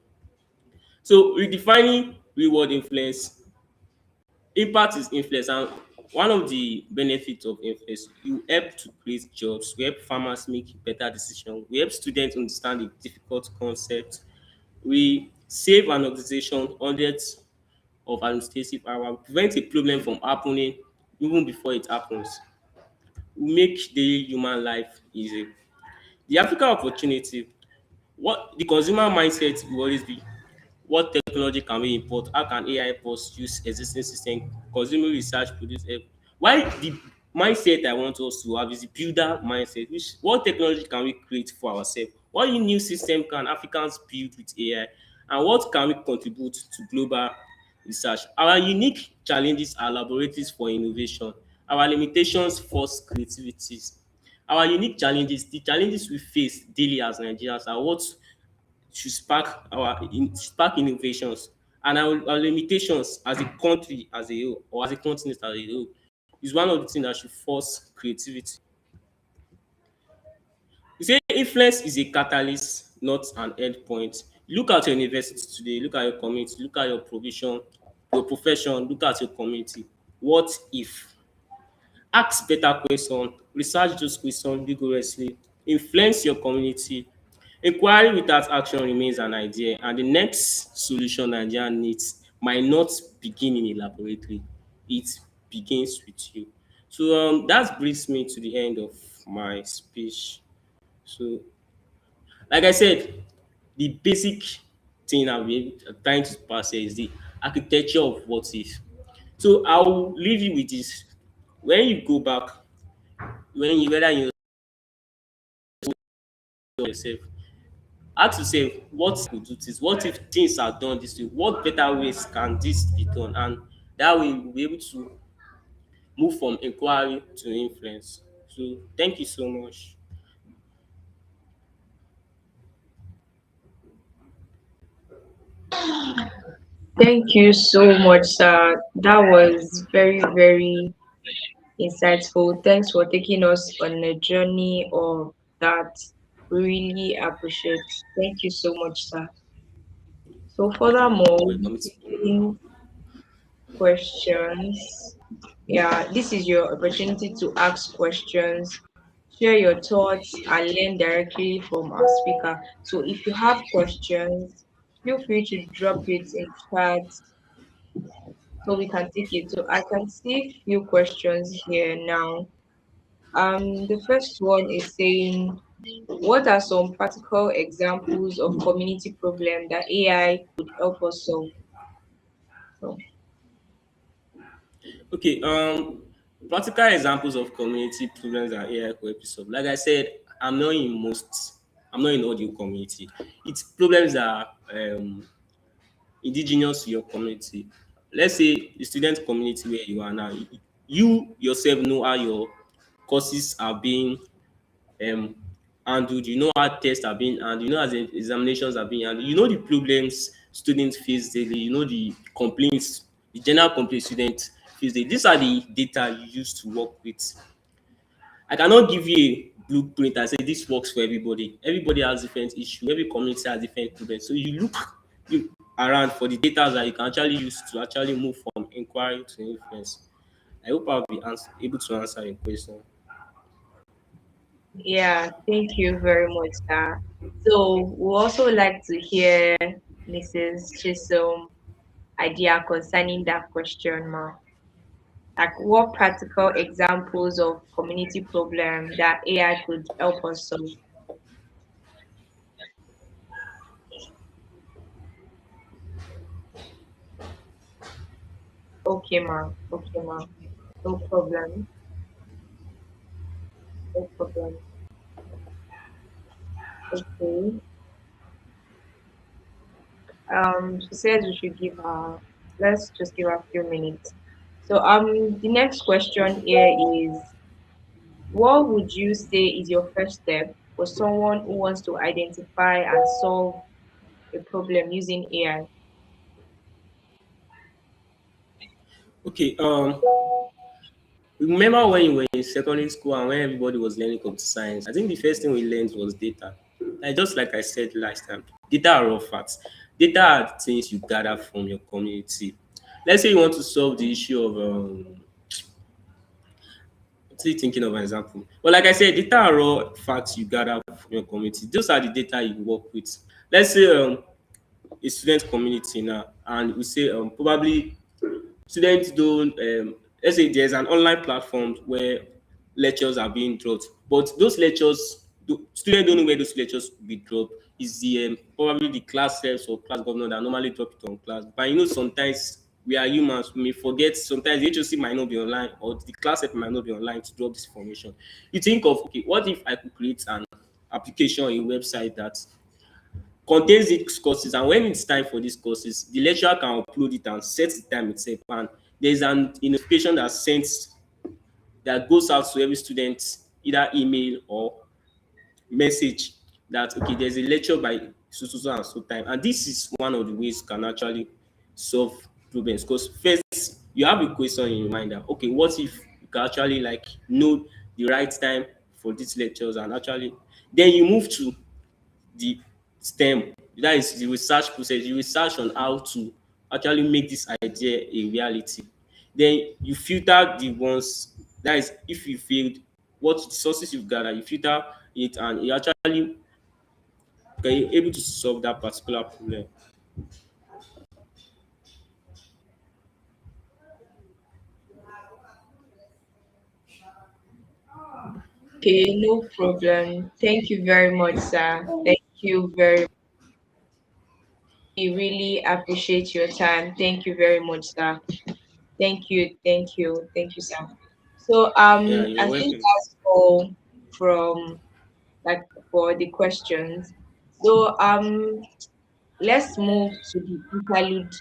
Speaker 5: So redefining reward influence. Impact is influence, and one of the benefits of influence, you help to create jobs, we help farmers make better decisions, we help students understand the difficult concepts, we save an organization hundreds of administrative hours, prevent a problem from happening even before it happens, we make daily human life easy. The African opportunity, what the consumer mindset will always be, what technology can we import? How can AI help us use existing system? Consumer research produce help. Why the mindset I want us to have is the builder mindset. Which what technology can we create for ourselves? What new system can Africans build with AI? And what can we contribute to global research? Our unique challenges are laboratories for innovation. Our limitations force creativities. Our unique challenges, the challenges we face daily as Nigerians are what should spark innovations, and our limitations as a country as a whole or as a continent as a whole is one of the things that should force creativity. You say influence is a catalyst, not an end point. Look at your university today, look at your community, look at your provision, your profession, look at your community. What if? Ask better questions, research those questions vigorously, influence your community. Inquiry without action remains an idea, and the next solution Nigeria needs might not begin in a laboratory, it begins with you. So that brings me to the end of my speech. So, like I said, the basic thing I'm trying to pass here is the architecture of what if. So I'll leave you with this. When you go back, when you whether you know yourself, ask yourself what could do this, what if things are done this way, what better ways can this be done, and that way we'll be able to move from inquiry to influence. So thank you so much.
Speaker 2: Thank you so much, sir. That was very, very insightful. Thanks for taking us on a journey of that. We really appreciate. Thank you so much, sir. So furthermore,
Speaker 5: You're
Speaker 2: we'll
Speaker 5: welcome.
Speaker 2: be taking questions. Yeah, this is your opportunity to ask questions, share your thoughts, and learn directly from our speaker. So if you have questions, feel free to drop it in chat so we can take it. So I can see few questions here now. The first one is saying, what are some practical examples of community problem that AI could help us solve? So,
Speaker 5: Okay, practical examples of community problems and AI co-episode. Like I said, I'm not in audio community. It's problems that are indigenous to your community. Let's say the student community where you are now, you yourself know how your courses are being um handled, you know how tests are being handled, you know how the examinations are being handled, you know the problems students face daily, you know the complaints, the general complaints students face daily. These are the data you use to work with. I cannot give you a blueprint and say this works for everybody. Everybody has different issues. Every community has different problems. So you around for the data that you can actually use to actually move from inquiry to influence. I hope I'll be able to answer your question.
Speaker 2: Yeah, thank you very much, sir. So we also like to hear Mrs. Chisom idea concerning that question, ma. Like what practical examples of community problem that AI could help us solve? Okay, ma. Okay, ma. No problem. No problem. Okay. She says we should give her. Let's just give her a few minutes. So, the next question here is, what would you say is your first step for someone who wants to identify and solve a problem using AI?
Speaker 5: Okay, remember when you were in secondary school and when everybody was learning computer science? I think the first thing we learned was data. Like just like I said last time, data are raw facts. Data are things you gather from your community. Let's say you want to solve the issue of still thinking of an example. But like I said, data are raw facts you gather from your community. Those are the data you work with. Let's say a student community now, and we say probably students don't let's say there's an online platform where lectures are being dropped, but those lectures students don't know where those lectures will be dropped. Is the probably the class reps or class governor that normally drop it on class, but you know sometimes we are humans, we may forget. Sometimes the HOC might not be online or the class rep might not be online to drop this information. You think of, okay, what if I could create an application, a website that contains these courses, and when it's time for these courses the lecturer can upload it and set the time itself, and there's an notification that goes out to every student, either email or message, that okay, there's a lecture by so so so and so time. And this is one of the ways you can actually solve problems, because first you have a question in your mind that okay, what if you can actually like know the right time for these lectures, and actually then you move to the STEM, that is the research process. You research on how to actually make this idea a reality. Then you filter the ones, that is if you failed, what sources you've gathered, you filter it, and you actually can able to solve that particular problem.
Speaker 2: Okay, no problem. Thank you very much, sir. Thank you very We really appreciate your time. Thank you very much, sir. Thank you, sir. So
Speaker 5: Yeah, you're
Speaker 2: I think
Speaker 5: welcome.
Speaker 2: that's all from like for the questions. So let's move to the interlude.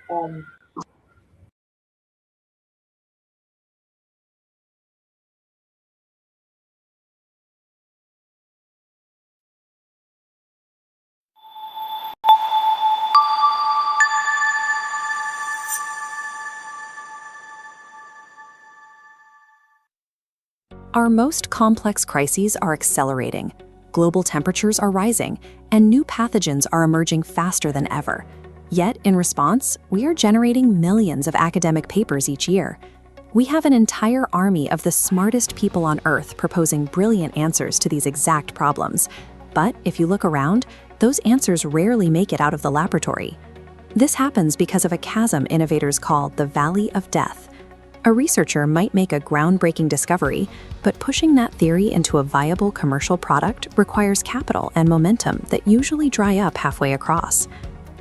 Speaker 6: Our most complex crises are accelerating. Global temperatures are rising, and new pathogens are emerging faster than ever. Yet, in response, we are generating millions of academic papers each year. We have an entire army of the smartest people on Earth proposing brilliant answers to these exact problems. But if you look around, those answers rarely make it out of the laboratory. This happens because of a chasm innovators call the Valley of Death. A researcher might make a groundbreaking discovery, but pushing that theory into a viable commercial product requires capital and momentum that usually dry up halfway across.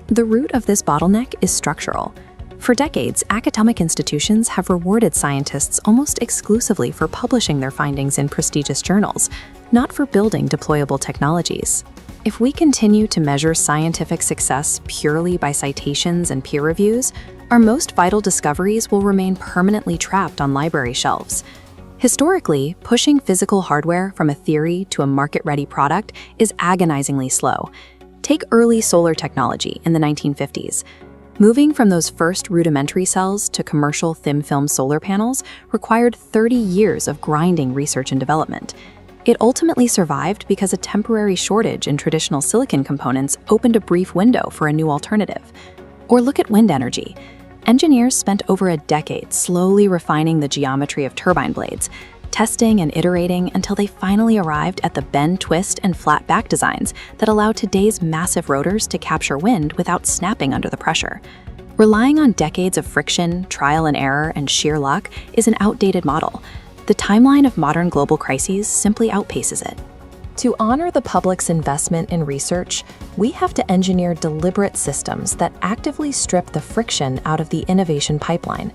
Speaker 6: The root of this bottleneck is structural. For decades, academic institutions have rewarded scientists almost exclusively for publishing their findings in prestigious journals, not for building deployable technologies. If we continue to measure scientific success purely by citations and peer reviews, our most vital discoveries will remain permanently trapped on library shelves. Historically, pushing physical hardware from a theory to a market-ready product is agonizingly slow. Take early solar technology in the 1950s. Moving from those first rudimentary cells to commercial thin-film solar panels required 30 years of grinding research and development. It ultimately survived because a temporary shortage in traditional silicon components opened a brief window for a new alternative. Or look at wind energy. Engineers spent over a decade slowly refining the geometry of turbine blades. testing and iterating until they finally arrived at the bend, twist, and flat back designs that allow today's massive rotors to capture wind without snapping under the pressure. Relying on decades of friction, trial and error, and sheer luck is an outdated model. The timeline of modern global crises simply outpaces it. To honor the public's investment in research, we have to engineer deliberate systems that actively strip the friction out of the innovation pipeline.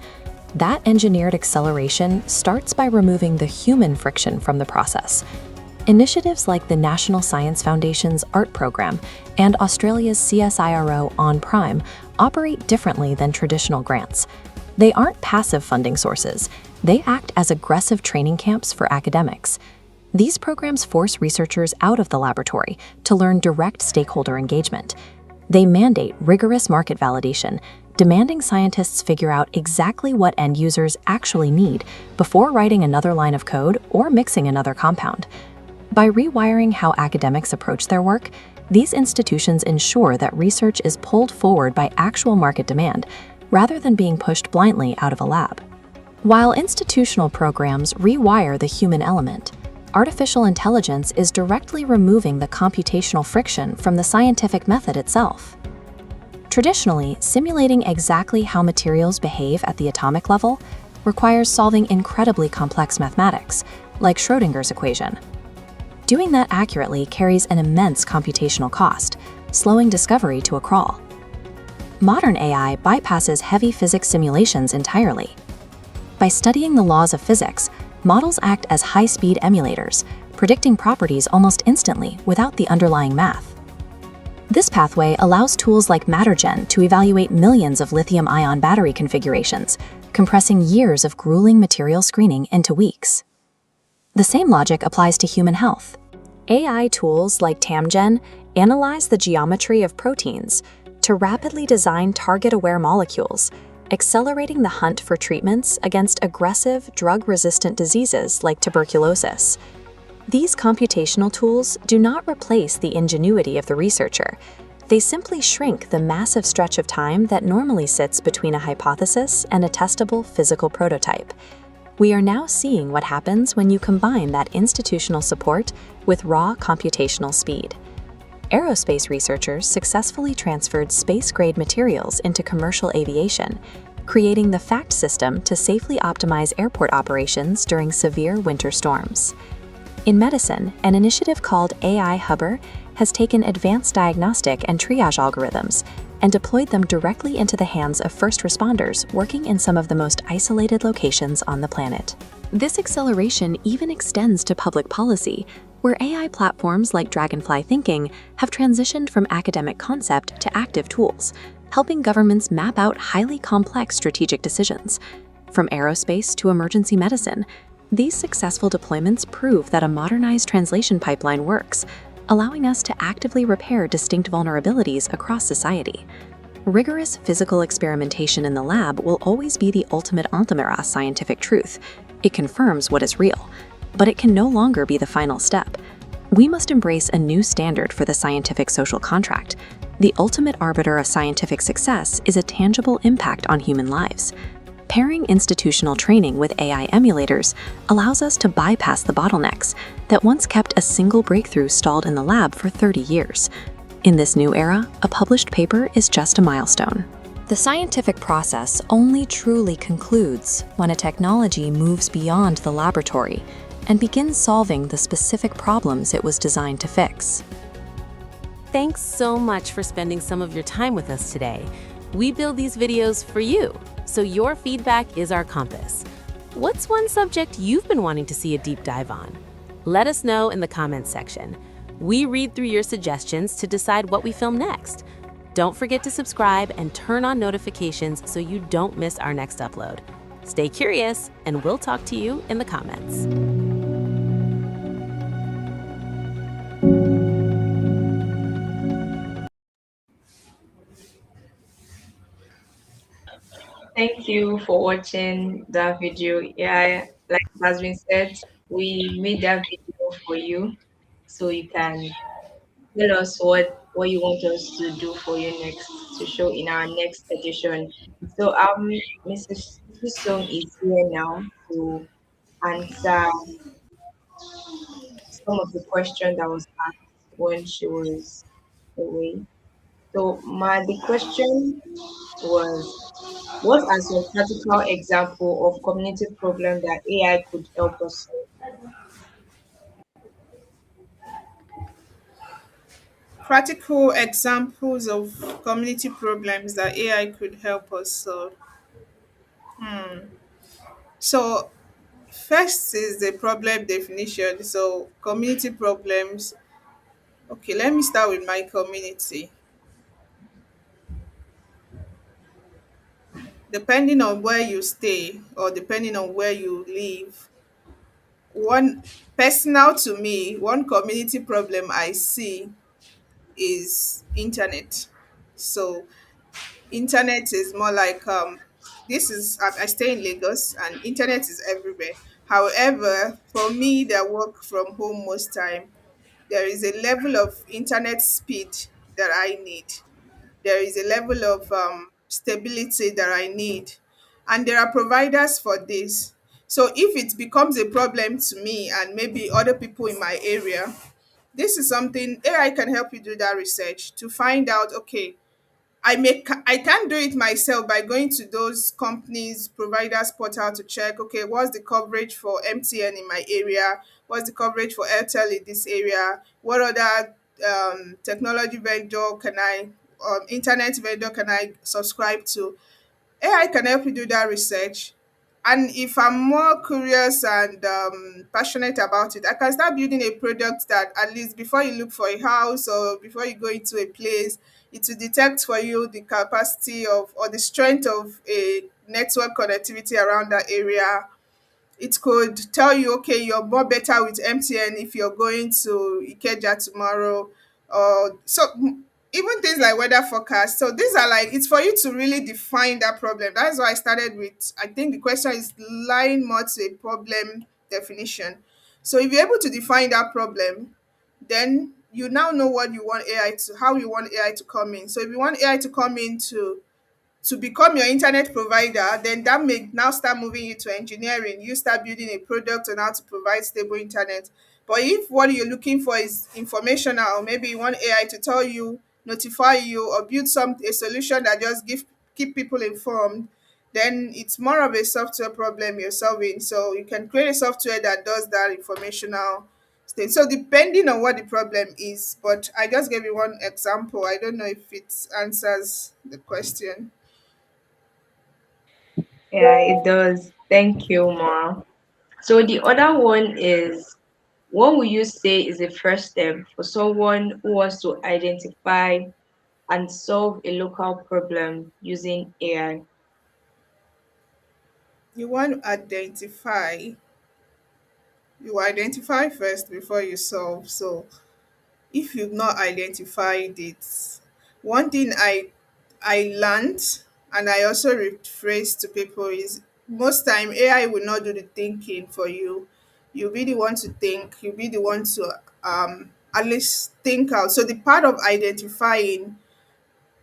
Speaker 6: That engineered acceleration starts by removing the human friction from the process. Initiatives like the National Science Foundation's ART program and Australia's CSIRO On Prime operate differently than traditional grants. They aren't passive funding sources. They act as aggressive training camps for academics. These programs force researchers out of the laboratory to learn direct stakeholder engagement. They mandate rigorous market validation, demanding scientists figure out exactly what end users actually need before writing another line of code or mixing another compound. By rewiring how academics approach their work, these institutions ensure that research is pulled forward by actual market demand, rather than being pushed blindly out of a lab. While institutional programs rewire the human element, artificial intelligence is directly removing the computational friction from the scientific method itself. Traditionally, simulating exactly how materials behave at the atomic level requires solving incredibly complex mathematics, like Schrödinger's equation. Doing that accurately carries an immense computational cost, slowing discovery to a crawl. Modern AI bypasses heavy physics simulations entirely. By studying the laws of physics, models act as high-speed emulators, predicting properties almost instantly without the underlying math. This pathway allows tools like MatterGen to evaluate millions of lithium-ion battery configurations, compressing years of grueling material screening into weeks. The same logic applies to human health. AI tools like TamGen analyze the geometry of proteins to rapidly design target-aware molecules, accelerating the hunt for treatments against aggressive, drug-resistant diseases like tuberculosis. These computational tools do not replace the ingenuity of the researcher. They simply shrink the massive stretch of time that normally sits between a hypothesis and a testable physical prototype. We are now seeing what happens when you combine that institutional support with raw computational speed. Aerospace researchers successfully transferred space-grade materials into commercial aviation, creating the FACT system to safely optimize airport operations during severe winter storms. In medicine, an initiative called AI Hubber has taken advanced diagnostic and triage algorithms and deployed them directly into the hands of first responders working in some of the most isolated locations on the planet. This acceleration even extends to public policy, where AI platforms like Dragonfly Thinking have transitioned from academic concept to active tools, helping governments map out highly complex strategic decisions. From aerospace to emergency medicine, these successful deployments prove that a modernized translation pipeline works, allowing us to actively repair distinct vulnerabilities across society. Rigorous physical experimentation in the lab will always be the ultimate entourage scientific truth. It confirms what is real, but it can no longer be the final step. We must embrace a new standard for the scientific social contract. The ultimate arbiter of scientific success is a tangible impact on human lives. Pairing institutional training with AI emulators allows us to bypass the bottlenecks that once kept a single breakthrough stalled in the lab for 30 years. In this new era, a published paper is just a milestone. The scientific process only truly concludes when a technology moves beyond the laboratory and begins solving the specific problems it was designed to fix.
Speaker 7: Thanks so much for spending some of your time with us today. We build these videos for you, so your feedback is our compass. What's one subject you've been wanting to see a deep dive on? Let us know in the comments section. We read through your suggestions to decide what we film next. Don't forget to subscribe and turn on notifications so you don't miss our next upload. Stay curious, and we'll talk to you in the comments.
Speaker 2: Thank you for watching that video. Yeah, like it has been said, we made that video for you so you can tell us what you want us to do for you next to show in our next edition. So Mrs. Chisom is here now to answer some of the questions that was asked when she was away. So the question was, what are some practical example of community problem that AI could help us solve?
Speaker 4: Practical examples of community problems that AI could help us solve. So, first is the problem definition. So, community problems. Okay, let me start with my community. Depending on where you stay or depending on where you live, one personal to me, one community problem I see is internet. So, internet is more like this is I stay in Lagos and internet is everywhere. However, for me that work from home most time, there is a level of internet speed that I need. There is a level of stability that I need, and there are providers for this. So if it becomes a problem to me and maybe other people in my area, this is something AI can help you do that research to find out, okay, I can do it myself by going to those companies providers portal to check, okay, what's the coverage for MTN in my area, what's the coverage for Airtel in this area, what other technology vendor can I internet vendor can I subscribe to. AI can help you do that research. And if I'm more curious and passionate about it, I can start building a product that at least before you look for a house or before you go into a place, it will detect for you the capacity of or the strength of a network connectivity around that area. It could tell you, okay, you're more better with MTN if you're going to Ikeja tomorrow. Even things like weather forecast. So these are like it's for you to really define that problem. That's why I started with. I think the question is lying more to a problem definition. So if you're able to define that problem, then you now know what you want AI to how you want AI to come in. So if you want AI to come in to become your internet provider, then that may now start moving you to engineering. You start building a product on how to provide stable internet. But if what you're looking for is informational, maybe you want AI to tell you, notify you, or build a solution that just keep people informed, then it's more of a software problem you're solving. So you can create a software that does that informational state. So depending on what the problem is, but I just gave you one example. I don't know if it answers the question.
Speaker 2: Yeah, it does. Thank you, Ma. So the other one is, what would you say is the first step for someone who wants to identify and solve a local problem using AI?
Speaker 4: You want to identify, you identify first before you solve. So if you've not identified it, one thing I learned and I also rephrase to people is most time AI will not do the thinking for you. You really want to think, you really want to at least think out. So the part of identifying,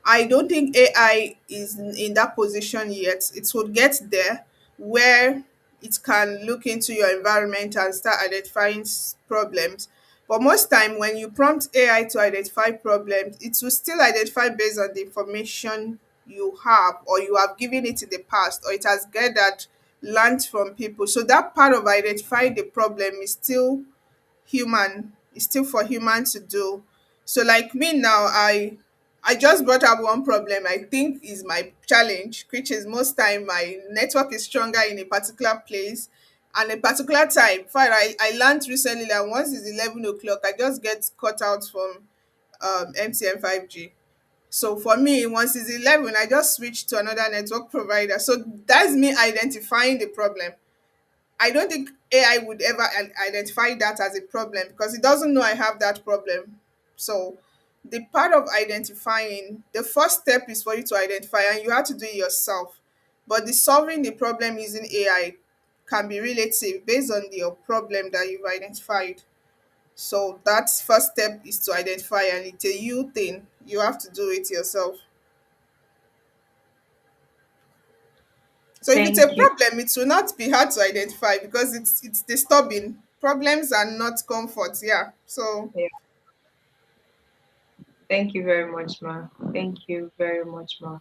Speaker 4: I don't think AI is in that position yet. It would get there where it can look into your environment and start identifying problems. But most time when you prompt AI to identify problems, it will still identify based on the information you have or you have given it in the past or it has gathered learned from people. So that part of identifying the problem is still human. It's still for human to do. So like me now, I just brought up one problem I think is my challenge, which is most time my network is stronger in a particular place and a particular time. In fact, I learned recently that once it's 11 o'clock, I just get cut out from MTN 5G. So for me, once it's 11, I just switch to another network provider. So that's me identifying the problem. I don't think AI would ever identify that as a problem because it doesn't know I have that problem. So, the part of identifying, the first step is for you to identify, and you have to do it yourself. But the solving the problem using AI can be relative based on the problem that you've identified. So, that first step is to identify, and it's a you thing. You have to do it yourself. So if it's a
Speaker 2: Thank you.
Speaker 4: problem, it will not be hard to identify because it's disturbing. Problems are not comfort. Yeah. So
Speaker 2: Yeah, thank you very much, ma. Thank you very much, ma.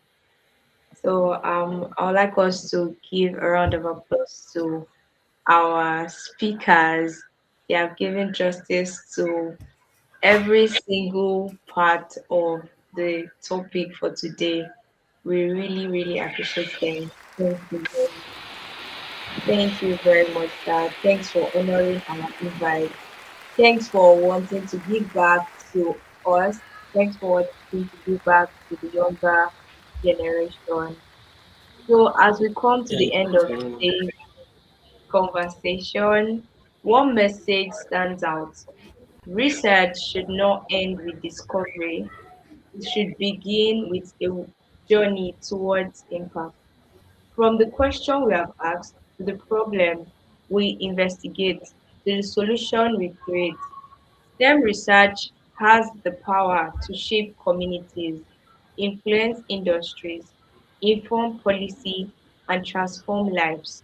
Speaker 2: So I would like us to give a round of applause to our speakers. They have given justice to every single part of the topic for today. We really, really appreciate them. Thank you very much. Thank you very much, sir. Thanks for honoring our invite. Thanks for wanting to give back to us. Thanks for wanting to give back to the younger generation. So, as we come to the
Speaker 5: Thank
Speaker 2: end
Speaker 5: you
Speaker 2: of
Speaker 5: very much.
Speaker 2: today's conversation, one message stands out. Research should not end with discovery, it should begin with a journey towards impact. From the question we have asked to the problem we investigate to the solution we create, STEM research has the power to shape communities, influence industries, inform policy, and transform lives.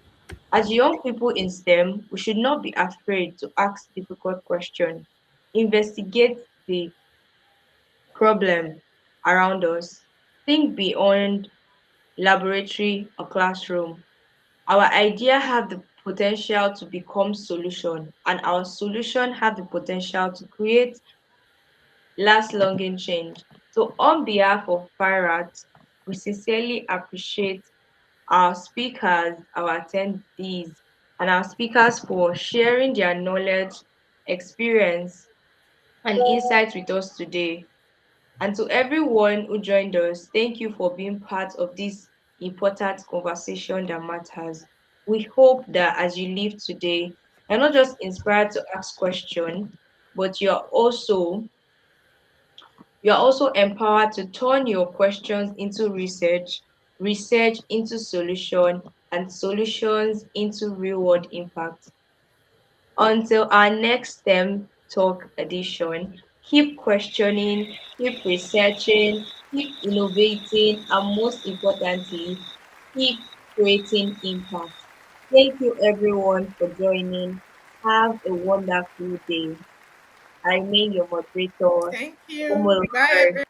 Speaker 2: As young people in STEM, we should not be afraid to ask difficult questions, investigate the problem around us, think beyond laboratory or classroom. Our idea have the potential to become solution, and our solution have the potential to create last longing change. So on behalf of Firat, we sincerely appreciate our speakers, our attendees, and our speakers for sharing their knowledge, experience, and insights with us today. And to everyone who joined us, thank you for being part of this important conversation that matters. We hope that as you leave today, you're not just inspired to ask questions, but you're also empowered to turn your questions into research, research into solution, and solutions into real world impact. Until our next STEM Talk edition, keep questioning, keep researching, keep innovating, and most importantly, keep creating impact. Thank you everyone for joining. Have a wonderful day. I remain your moderator,
Speaker 4: thank you. Bye,
Speaker 2: Omolore.
Speaker 4: everyone.